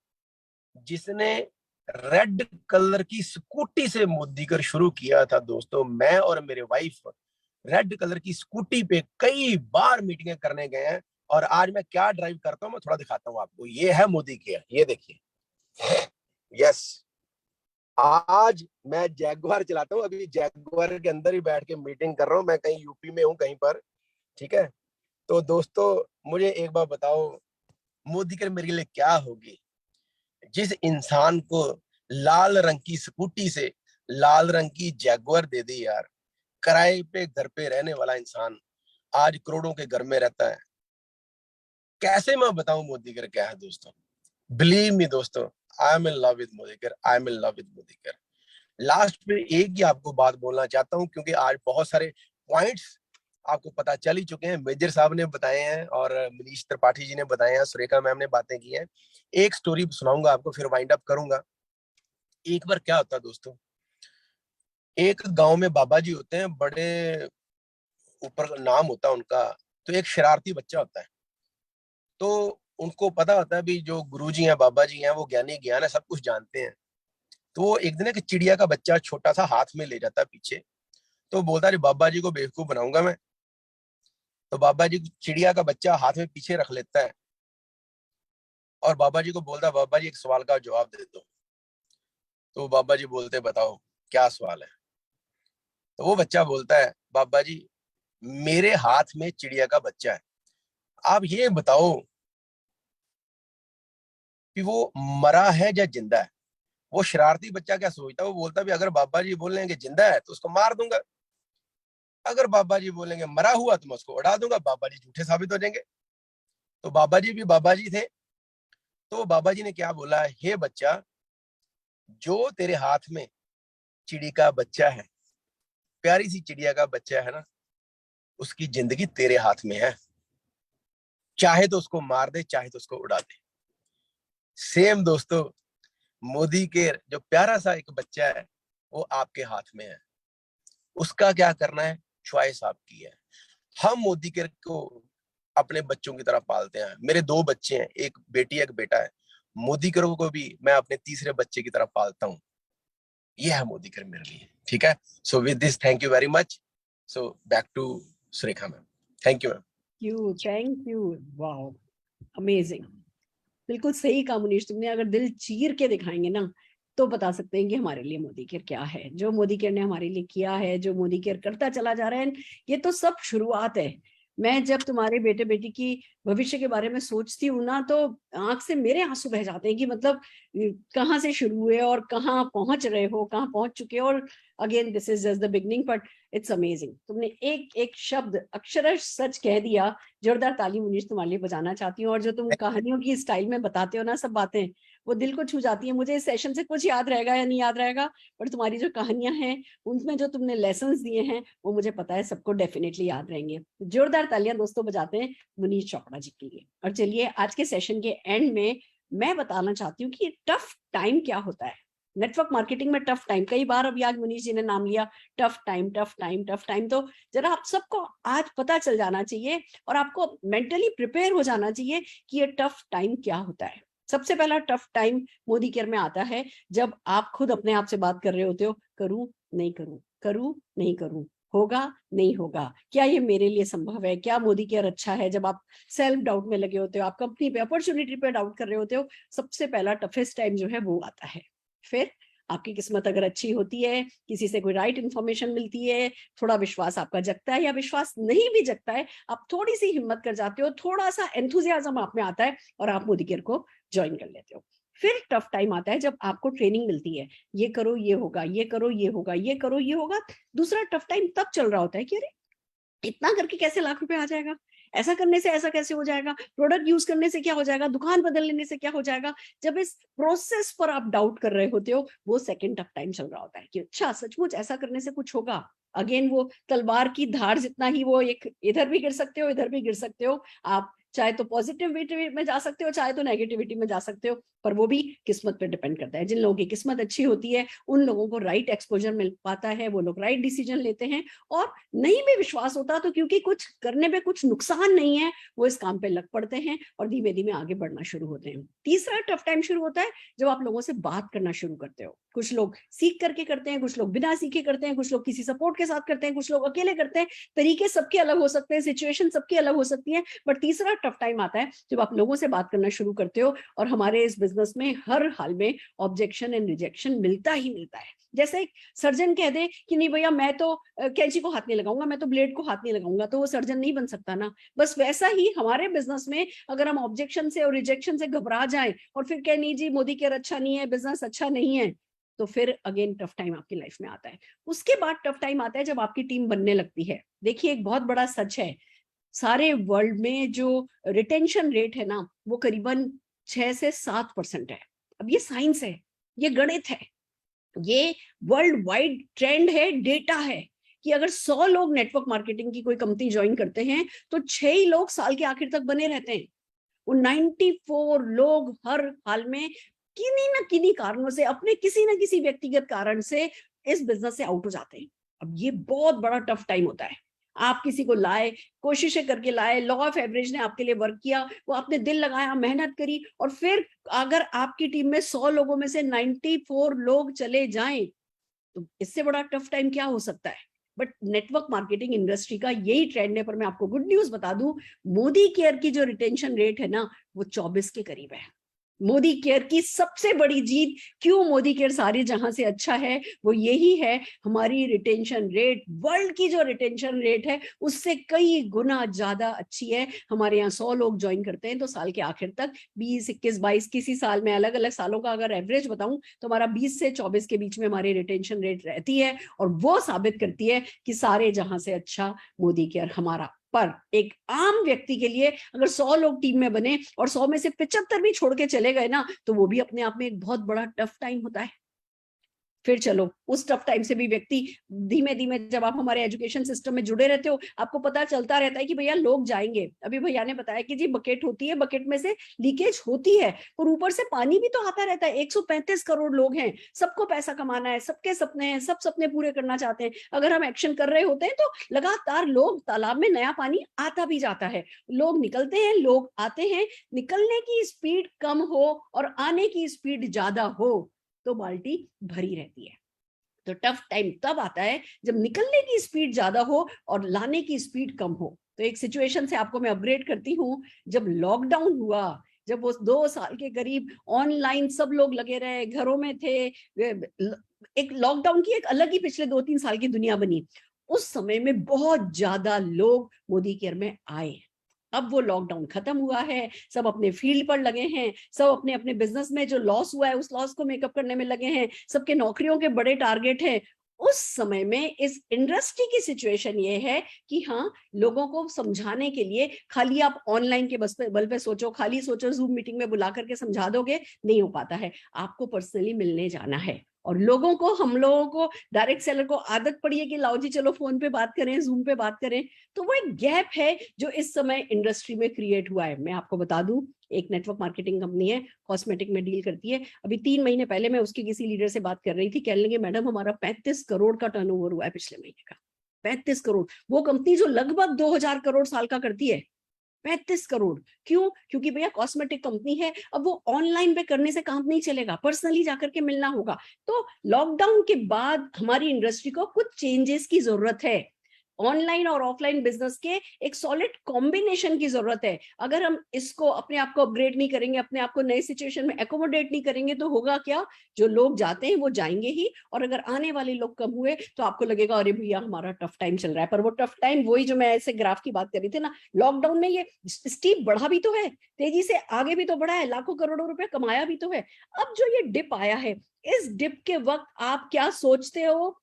जिसने रेड कलर की स्कूटी से मोदीकर शुरू किया था दोस्तों। मैं और मेरे वाइफ रेड कलर की स्कूटी पे कई बार मीटिंगें करने गए हैं। और आज मैं क्या ड्राइव करता हूं मैं थोड़ा दिखाता हूं आपको। ये है मोदी केयर, ये देखिए। यस, आज मैं जैगुआर चलाता हूँ। अभी जैगुआर के अंदर ही बैठ के मीटिंग कर रहा हूँ। मैं कहीं यूपी में हूँ कहीं पर, ठीक है। तो दोस्तों मुझे एक बार बताओ, मोदी केयर मेरे लिए क्या होगी? जिस इंसान को लाल रंग की स्कूटी से लाल रंग की जैगुआर दे दी यार, किराए पे घर पे रहने वाला इंसान आज करोड़ों के घर में रहता है। कैसे मैं बताऊं मोदी केयर क्या है दोस्तों? बिलीव मी दोस्तों, I am in love with Modi care, I am in love with Modi care. Last में एक ही आपको बात बोलना चाहता हूं, क्योंकि आज बहुत सारे पॉइंट्स आपको पता चल ही चुके हैं। मेजर साहब ने बताए हैं और मनीष त्रिपाठी जी ने बताए हैं, सुरेखा मैम ने बातें की हैं। एक स्टोरी सुनाऊंगा आपको, फिर वाइंड अप करूंगा। एक बार क्या होता है दोस्तों, एक गांव में बाबा जी होते हैं, बड़े ऊपर नाम होता है उनका। तो एक शरारती बच्चा होता है। तो उनको पता होता है भी जो गुरुजी हैं, बाबा जी हैं, वो ज्ञानी ज्ञान है, सब कुछ जानते हैं। तो वो एक दिन एक चिड़िया का बच्चा छोटा सा हाथ में ले जाता है पीछे। तो बोलता है बाबा जी को बेवकूफ बनाऊंगा मैं। तो बाबा जी चिड़िया का बच्चा हाथ में पीछे रख लेता है और बाबा जी को बोलता है बाबा जी एक सवाल का जवाब दे दो। तो बाबा जी बोलते बताओ क्या सवाल है? तो वो बच्चा बोलता है बाबा जी मेरे हाथ में चिड़िया का बच्चा है, आप ये बताओ कि वो मरा है या जिंदा है। वो शरारती बच्चा क्या सोचता है, वो बोलता भी अगर बाबा जी बोलेंगे जिंदा है तो उसको मार दूंगा, अगर बाबा जी बोलेंगे मरा हुआ तो मैं उसको उड़ा दूंगा, बाबा जी झूठे साबित हो जाएंगे। तो बाबा जी भी बाबा जी थे। तो बाबा जी ने क्या बोला, हे बच्चा, जो तेरे हाथ में चिड़ी का बच्चा है, प्यारी सी चिड़िया का बच्चा है ना, उसकी जिंदगी तेरे हाथ में है। चाहे तो उसको मार दे, चाहे तो उसको उड़ा दे। सेम दोस्तों, मोदी के जो प्यारा सा एक बच्चा है वो आपके हाथ में है। उसका क्या करना है, चॉइस आपकी है। हम मोदी के को अपने बच्चों की तरह पालते हैं। मेरे 2 बच्चे हैं, एक बेटी एक बेटा है। मोदी केयर को भी मैं अपने तीसरे बच्चे की तरह पालता हूँ। ये है मोदी केयर मेरे लिए, ठीक है। So with this thank you very much. So back to Surekha ma'am. Thank you ma'am. Thank you, wow, amazing. बिल्कुल सही कहा मुनीश तुमने। अगर दिल चीर के दिखाएंगे ना तो बता सकते हैं कि हमारे लिए मोदी केयर क्या है। जो मोदी केयर ने हमारे लिए किया है, जो मोदी केयर करता चला जा रहा है, ये तो सब शुरुआत है। मैं जब तुम्हारे बेटे बेटी की भविष्य के बारे में सोचती हूँ ना, तो आंख से मेरे आंसू बह जाते हैं कि मतलब कहाँ से शुरू हुए और कहाँ पहुंच रहे हो, कहाँ पहुंच चुके हो। और again this is just the beginning, but it's amazing. तुमने एक एक शब्द अक्षरश सच कह दिया। जोरदार ताली मुनीश तुम्हारे लिए बजाना चाहती हूँ। और जो तुम कहानियों की स्टाइल में बताते हो ना सब बातें, वो दिल को छू जाती है। मुझे इस सेशन से कुछ याद रहेगा या नहीं याद रहेगा, पर तुम्हारी जो कहानियां हैं, उनमें जो तुमने लेसन्स दिए हैं, वो मुझे पता है सबको डेफिनेटली याद रहेंगे। जोरदार तालियां दोस्तों बजाते हैं मुनीश चोपड़ा जी के लिए। और चलिए आज के सेशन के एंड में मैं बताना चाहती हूँ कि टफ टाइम क्या होता है। नेटवर्क मार्केटिंग में टफ टाइम, कई बार अभी आज मुनीश जी ने नाम लिया, tough time tough time tough time. तो जरा आप सबको आज पता चल जाना चाहिए और आपको मेंटली प्रिपेयर हो जाना चाहिए कि ये टफ टाइम क्या होता है। सबसे पहला टफ टाइम मोदी केयर में आता है जब आप खुद अपने आप से बात कर रहे होते हो, करूं नहीं करूं, करूं नहीं करूं, होगा नहीं होगा, क्या ये मेरे लिए संभव है, क्या मोदी केयर अच्छा है। जब आप सेल्फ डाउट में लगे होते हो, आप कंपनी पे अपॉर्चुनिटी पे डाउट कर रहे होते हो, सबसे पहला टफेस्ट टाइम जो है वो आता है। फिर आपकी किस्मत अगर अच्छी होती है, किसी से कोई राइट इंफॉर्मेशन मिलती है, थोड़ा विश्वास आपका जगता है या विश्वास नहीं भी जगता है, आप थोड़ी सी हिम्मत कर जाते हो, थोड़ा सा एंथुजियाज्म आप में आता है और आप मोदी केयर को ज्वाइन कर लेते हो। फिर टफ टाइम आता है जब आपको ट्रेनिंग मिलती है, ये करो ये होगा, ये करो ये होगा, ये करो ये होगा। दूसरा टफ टाइम तब चल रहा होता है कि अरे इतना करके कैसे लाख रुपए आ जाएगा, ऐसा करने से ऐसा कैसे हो जाएगा, प्रोडक्ट यूज करने से क्या हो जाएगा, दुकान बदल लेने से क्या हो जाएगा। जब इस प्रोसेस पर आप डाउट कर रहे होते हो, वो सेकंड टफ टाइम चल रहा होता है कि अच्छा सचमुच ऐसा करने से कुछ होगा। अगेन वो तलवार की धार जितना ही वो एक इधर भी गिर सकते हो, इधर भी गिर सकते हो। आप चाहे तो पॉजिटिविटी में जा सकते हो, चाहे तो नेगेटिविटी में जा सकते हो, पर वो भी किस्मत पे डिपेंड करता है। जिन लोगों की किस्मत अच्छी होती है उन लोगों को राइट एक्सपोजर मिल पाता है, वो लोग राइट डिसीजन लेते हैं, और नहीं भी विश्वास होता तो क्योंकि कुछ करने में कुछ नुकसान नहीं है, वो इस काम पे लग पड़ते हैं और धीमे धीमे आगे बढ़ना शुरू होते हैं। तीसरा टफ टाइम शुरू होता है जब आप लोगों से बात करना शुरू करते हो। कुछ लोग सीख करके करते हैं, कुछ लोग बिना सीखे करते हैं, कुछ लोग किसी सपोर्ट के साथ करते हैं, कुछ लोग अकेले करते हैं। तरीके सबके अलग हो सकते हैं, सिचुएशन सबकी अलग हो सकती है, बट तीसरा टफ टाइम आता है जब आप लोगों से बात करना शुरू करते हो। और हमारे इस बिजनेस में हर हाल में ऑब्जेक्शन एंड रिजेक्शन मिलता ही मिलता है। जैसे एक सर्जन कह दे कि नहीं भैया मैं तो कैंची को हाथ नहीं लगाऊंगा, मैं तो ब्लेड को हाथ नहीं लगाऊंगा, तो वो सर्जन नहीं बन सकता ना। बस वैसा ही हमारे बिजनेस में अगर हम ऑब्जेक्शन से और रिजेक्शन से घबरा जाएं और फिर कह नहीं जी मोदी केयर अच्छा नहीं है, बिजनेस अच्छा नहीं है, तो फिर अगेन टफ टाइम आपकी लाइफ में आता है। उसके बाद टफ टाइम आता है जब आपकी टीम बनने लगती है। देखिए एक बहुत बड़ा सच है, सारे वर्ल्ड में जो रिटेंशन रेट है ना वो करीबन 6 से 7% है। अब ये साइंस है, ये गणित है, ये वर्ल्ड वाइड ट्रेंड है, डेटा है कि अगर 100 लोग नेटवर्क मार्केटिंग की कोई कंपनी ज्वाइन करते हैं तो 6 ही लोग साल के आखिर तक बने रहते हैं। वो 94 लोग हर हाल में किन्हीं ना किन्हीं कारणों से, अपने किसी ना किसी व्यक्तिगत कारण से इस बिजनेस से आउट हो जाते हैं। अब ये बहुत बड़ा टफ टाइम होता है। आप किसी को लाए, कोशिशें करके लाए, लॉ ऑफ एवरेज ने आपके लिए वर्क किया, वो आपने दिल लगाया, मेहनत करी, और फिर अगर आपकी टीम में 100 लोगों में से 94 लोग चले जाएं तो इससे बड़ा टफ टाइम क्या हो सकता है। बट नेटवर्क मार्केटिंग इंडस्ट्री का यही ट्रेंड है। पर मैं आपको गुड न्यूज बता दूं, मोदी केयर की जो रिटेंशन रेट है ना वो 24 के करीब है। मोदी केयर की सबसे बड़ी जीत, क्यों मोदी केयर सारी जहां से अच्छा है, वो यही है हमारी रिटेंशन रेट। वर्ल्ड की जो रिटेंशन रेट है उससे कई गुना ज्यादा अच्छी है। हमारे यहाँ 100 लोग ज्वाइन करते हैं तो साल के आखिर तक 20, 21, 22, किसी साल में अलग अलग सालों का अगर एवरेज बताऊं तो हमारा 20 से 24 के बीच में हमारी रिटेंशन रेट रहती है, और वो साबित करती है कि सारे जहां से अच्छा मोदी केयर हमारा। पर एक आम व्यक्ति के लिए अगर 100 लोग टीम में बने और 100 में से 75 भी छोड़ के चले गए ना तो वो भी अपने आप में एक बहुत बड़ा टफ टाइम होता है। फिर चलो उस टफ टाइम से भी व्यक्ति धीमे धीमे, जब आप हमारे एजुकेशन सिस्टम में जुड़े रहते हो आपको पता चलता रहता है कि भैया लोग जाएंगे। अभी भैया ने बताया कि जी बकेट होती है, बकेट में से लीकेज होती है, और ऊपर से पानी भी तो आता रहता है। 135 करोड़ लोग हैं, सबको पैसा कमाना है, सबके सपने हैं, सब सपने पूरे करना चाहते हैं। अगर हम एक्शन कर रहे होते हैं तो लगातार लोग, तालाब में नया पानी आता भी जाता है, लोग निकलते हैं, लोग आते हैं। निकलने की स्पीड कम हो और आने की स्पीड ज्यादा हो तो बाल्टी भरी रहती है। तो टफ टाइम तब आता है जब निकलने की स्पीड ज्यादा हो और लाने की स्पीड कम हो। तो एक सिचुएशन से आपको मैं अपग्रेड करती हूँ। जब लॉकडाउन हुआ, जब वो 2 साल के करीब ऑनलाइन सब लोग लगे रहे, घरों में थे, एक लॉकडाउन की एक अलग ही पिछले 2-3 साल की दुनिया बनी। उस समय में बहुत ज्यादा लोग मोदी केयर में आए। अब वो लॉकडाउन खत्म हुआ है, सब अपने फील्ड पर लगे हैं, सब अपने अपने बिजनेस में जो लॉस हुआ है उस लॉस को मेकअप करने में लगे हैं, सबके नौकरियों के बड़े टारगेट हैं। उस समय में इस इंडस्ट्री की सिचुएशन ये है कि हाँ, लोगों को समझाने के लिए खाली आप ऑनलाइन के बल पे सोचो, खाली सोचो जूम मीटिंग में बुला करके समझा दोगे, नहीं हो पाता है। आपको पर्सनली मिलने जाना है। और लोगों को, हम लोगों को, डायरेक्ट सेलर को आदत पड़ी है कि लाओ जी चलो फोन पे बात करें, जूम पे बात करें। तो वो एक गैप है जो इस समय इंडस्ट्री में क्रिएट हुआ है। मैं आपको बता दूं, एक नेटवर्क मार्केटिंग कंपनी है, कॉस्मेटिक में डील करती है। अभी 3 महीने पहले मैं उसकी किसी लीडर से बात कर रही थी, कहने लगे मैडम हमारा 35 करोड़ का टर्नओवर हुआ है पिछले महीने का। 35 करोड़। वो कंपनी जो लगभग 2000 करोड़ साल का करती है, 35 करोड़। क्यों? क्योंकि भैया कॉस्मेटिक कंपनी है, अब वो ऑनलाइन पे करने से काम नहीं चलेगा, पर्सनली जाकर के मिलना होगा। तो लॉकडाउन के बाद हमारी इंडस्ट्री को कुछ चेंजेस की जरूरत है। ऑनलाइन और ऑफलाइन बिजनेस के एक सॉलिड कॉम्बिनेशन की जरूरत है। अगर हम इसको, अपने आप को अपग्रेड नहीं करेंगे, अपने आप को नए सिचुएशन में एकोमोडेट नहीं करेंगे तो होगा क्या? जो लोग जाते हैं वो जाएंगे ही, और अगर आने वाले लोग कम हुए तो आपको लगेगा अरे भैया हमारा टफ टाइम चल रहा है। पर वो टफ टाइम, वही जो मैं ऐसे ग्राफ की बात कर रही थी ना, लॉकडाउन में ये स्टीप बढ़ा भी तो है, तेजी से आगे भी तो बढ़ा है, लाखों करोड़ों रुपए कमाया भी तो है। अब जो ये डिप आया है, इस डिप के वक्त आप क्या सोचते हो?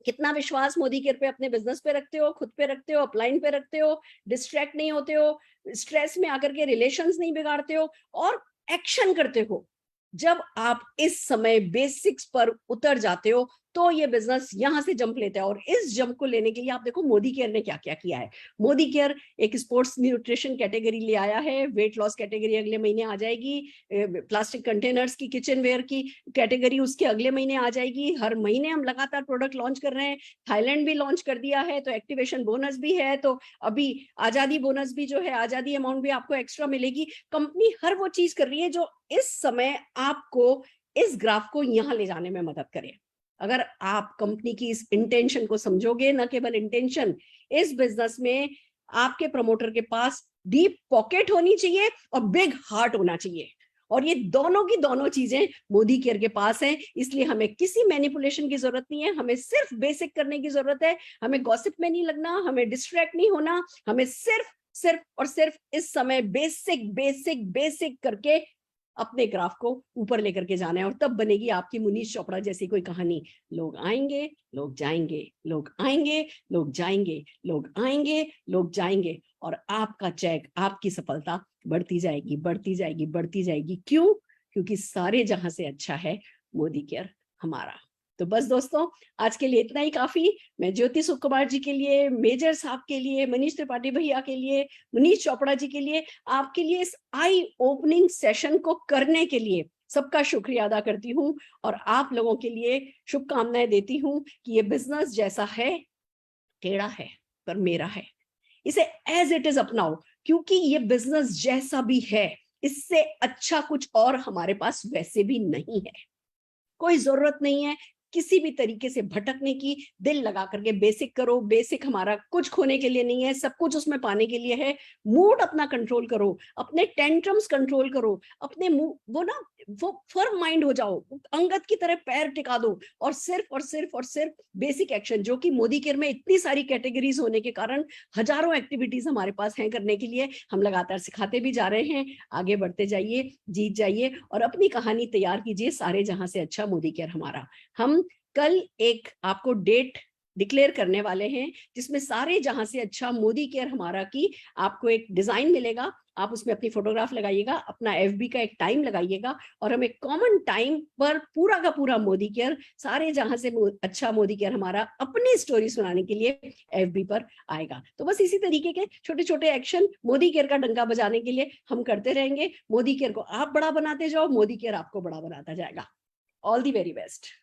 कितना विश्वास मोदी केयर पे, अपने बिजनेस पे रखते हो, खुद पे रखते हो, अपलाइन पे रखते हो, डिस्ट्रैक्ट नहीं होते हो, स्ट्रेस में आकर के रिलेशंस नहीं बिगाड़ते हो, और एक्शन करते हो? जब आप इस समय बेसिक्स पर उतर जाते हो तो ये बिजनेस यहाँ से जंप लेता है। और इस जंप को लेने के लिए आप देखो मोदी केयर ने क्या क्या किया है। मोदी केयर एक स्पोर्ट्स न्यूट्रिशन कैटेगरी ले आया है, वेट लॉस कैटेगरी अगले महीने आ जाएगी, प्लास्टिक कंटेनर्स की किचन वेयर की कैटेगरी उसके अगले महीने आ जाएगी। हर महीने हम लगातार प्रोडक्ट लॉन्च कर रहे हैं। थाईलैंड भी लॉन्च कर दिया है, तो एक्टिवेशन बोनस भी है, तो अभी आजादी बोनस भी जो है, आजादी अमाउंट भी आपको एक्स्ट्रा मिलेगी। कंपनी हर वो चीज कर रही है जो इस समय आपको इस ग्राफ को यहाँ ले जाने में मदद करे। अगर आप कंपनी की इस इंटेंशन को समझोगे, न केवल इंटेंशन, इस बिजनेस में आपके प्रमोटर के पास डीप पॉकेट होनी चाहिए और बिग हार्ट होना चाहिए, और ये दोनों की दोनों चीजें मोदी केयर के पास हैं। इसलिए हमें किसी मैनिपुलेशन की जरूरत नहीं है, हमें सिर्फ बेसिक करने की जरूरत है। हमें गॉसिप में नहीं लगना, हमें डिस्ट्रैक्ट नहीं होना, हमें सिर्फ और सिर्फ इस समय बेसिक बेसिक बेसिक करके अपने ग्राफ को ऊपर लेकर के जाना है, और तब बनेगी आपकी मुनीश चोपड़ा जैसी कोई कहानी। लोग आएंगे, लोग जाएंगे, लोग आएंगे, लोग जाएंगे, लोग आएंगे, लोग जाएंगे, और आपका चेक, आपकी सफलता बढ़ती जाएगी, बढ़ती जाएगी, बढ़ती जाएगी। क्यों? क्योंकि सारे जहां से अच्छा है मोदी केयर हमारा। तो बस दोस्तों, आज के लिए इतना ही काफी। मैं ज्योति सुकुमार जी के लिए, मेजर साहब के लिए, मनीष त्रिपाठी भैया के लिए, मनीष चोपड़ा जी के लिए, आपके लिए इस आई ओपनिंग सेशन को करने के लिए सबका शुक्रिया अदा करती हूँ, और आप लोगों के लिए शुभकामनाएं देती हूँ कि ये बिजनेस जैसा है, टेढ़ा है पर मेरा है, इसे एज इट इज अपनाओ, क्योंकि ये बिजनेस जैसा भी है, इससे अच्छा कुछ और हमारे पास वैसे भी नहीं है। कोई जरूरत नहीं है किसी भी तरीके से भटकने की। दिल लगा करके बेसिक करो। बेसिक हमारा कुछ खोने के लिए नहीं है, सब कुछ उसमें पाने के लिए है। मूड अपना कंट्रोल करो, अपने टेंट्रम्स कंट्रोल करो, अपने वो फर्म माइंड हो जाओ, अंगद की तरह पैर टिका दो, और सिर्फ बेसिक एक्शन, जो कि मोदी केयर में इतनी सारी कैटेगरीज होने के कारण हजारों एक्टिविटीज हमारे पास हैं करने के लिए। हम लगातार सिखाते भी जा रहे हैं। आगे बढ़ते जाइए, जीत जाइए, और अपनी कहानी तैयार कीजिए। सारे जहां से अच्छा मोदी केयर हमारा। हम कल एक आपको डेट डिक्लेयर करने वाले हैं, जिसमें सारे जहां से अच्छा मोदी केयर हमारा की आपको एक डिजाइन मिलेगा। आप उसमें अपनी फोटोग्राफ लगाइएगा, अपना FB का एक टाइम लगाइएगा, और हम एक कॉमन टाइम पर पूरा का पूरा मोदी केयर, सारे जहां से अच्छा मोदी केयर हमारा अपनी स्टोरी सुनाने के लिए FB पर आएगा। तो बस इसी तरीके के छोटे छोटे एक्शन मोदी केयर का डंका बजाने के लिए हम करते रहेंगे। मोदी केयर को आप बड़ा बनाते जाओ, मोदी केयर आपको बड़ा बनाता जाएगा। All the very best.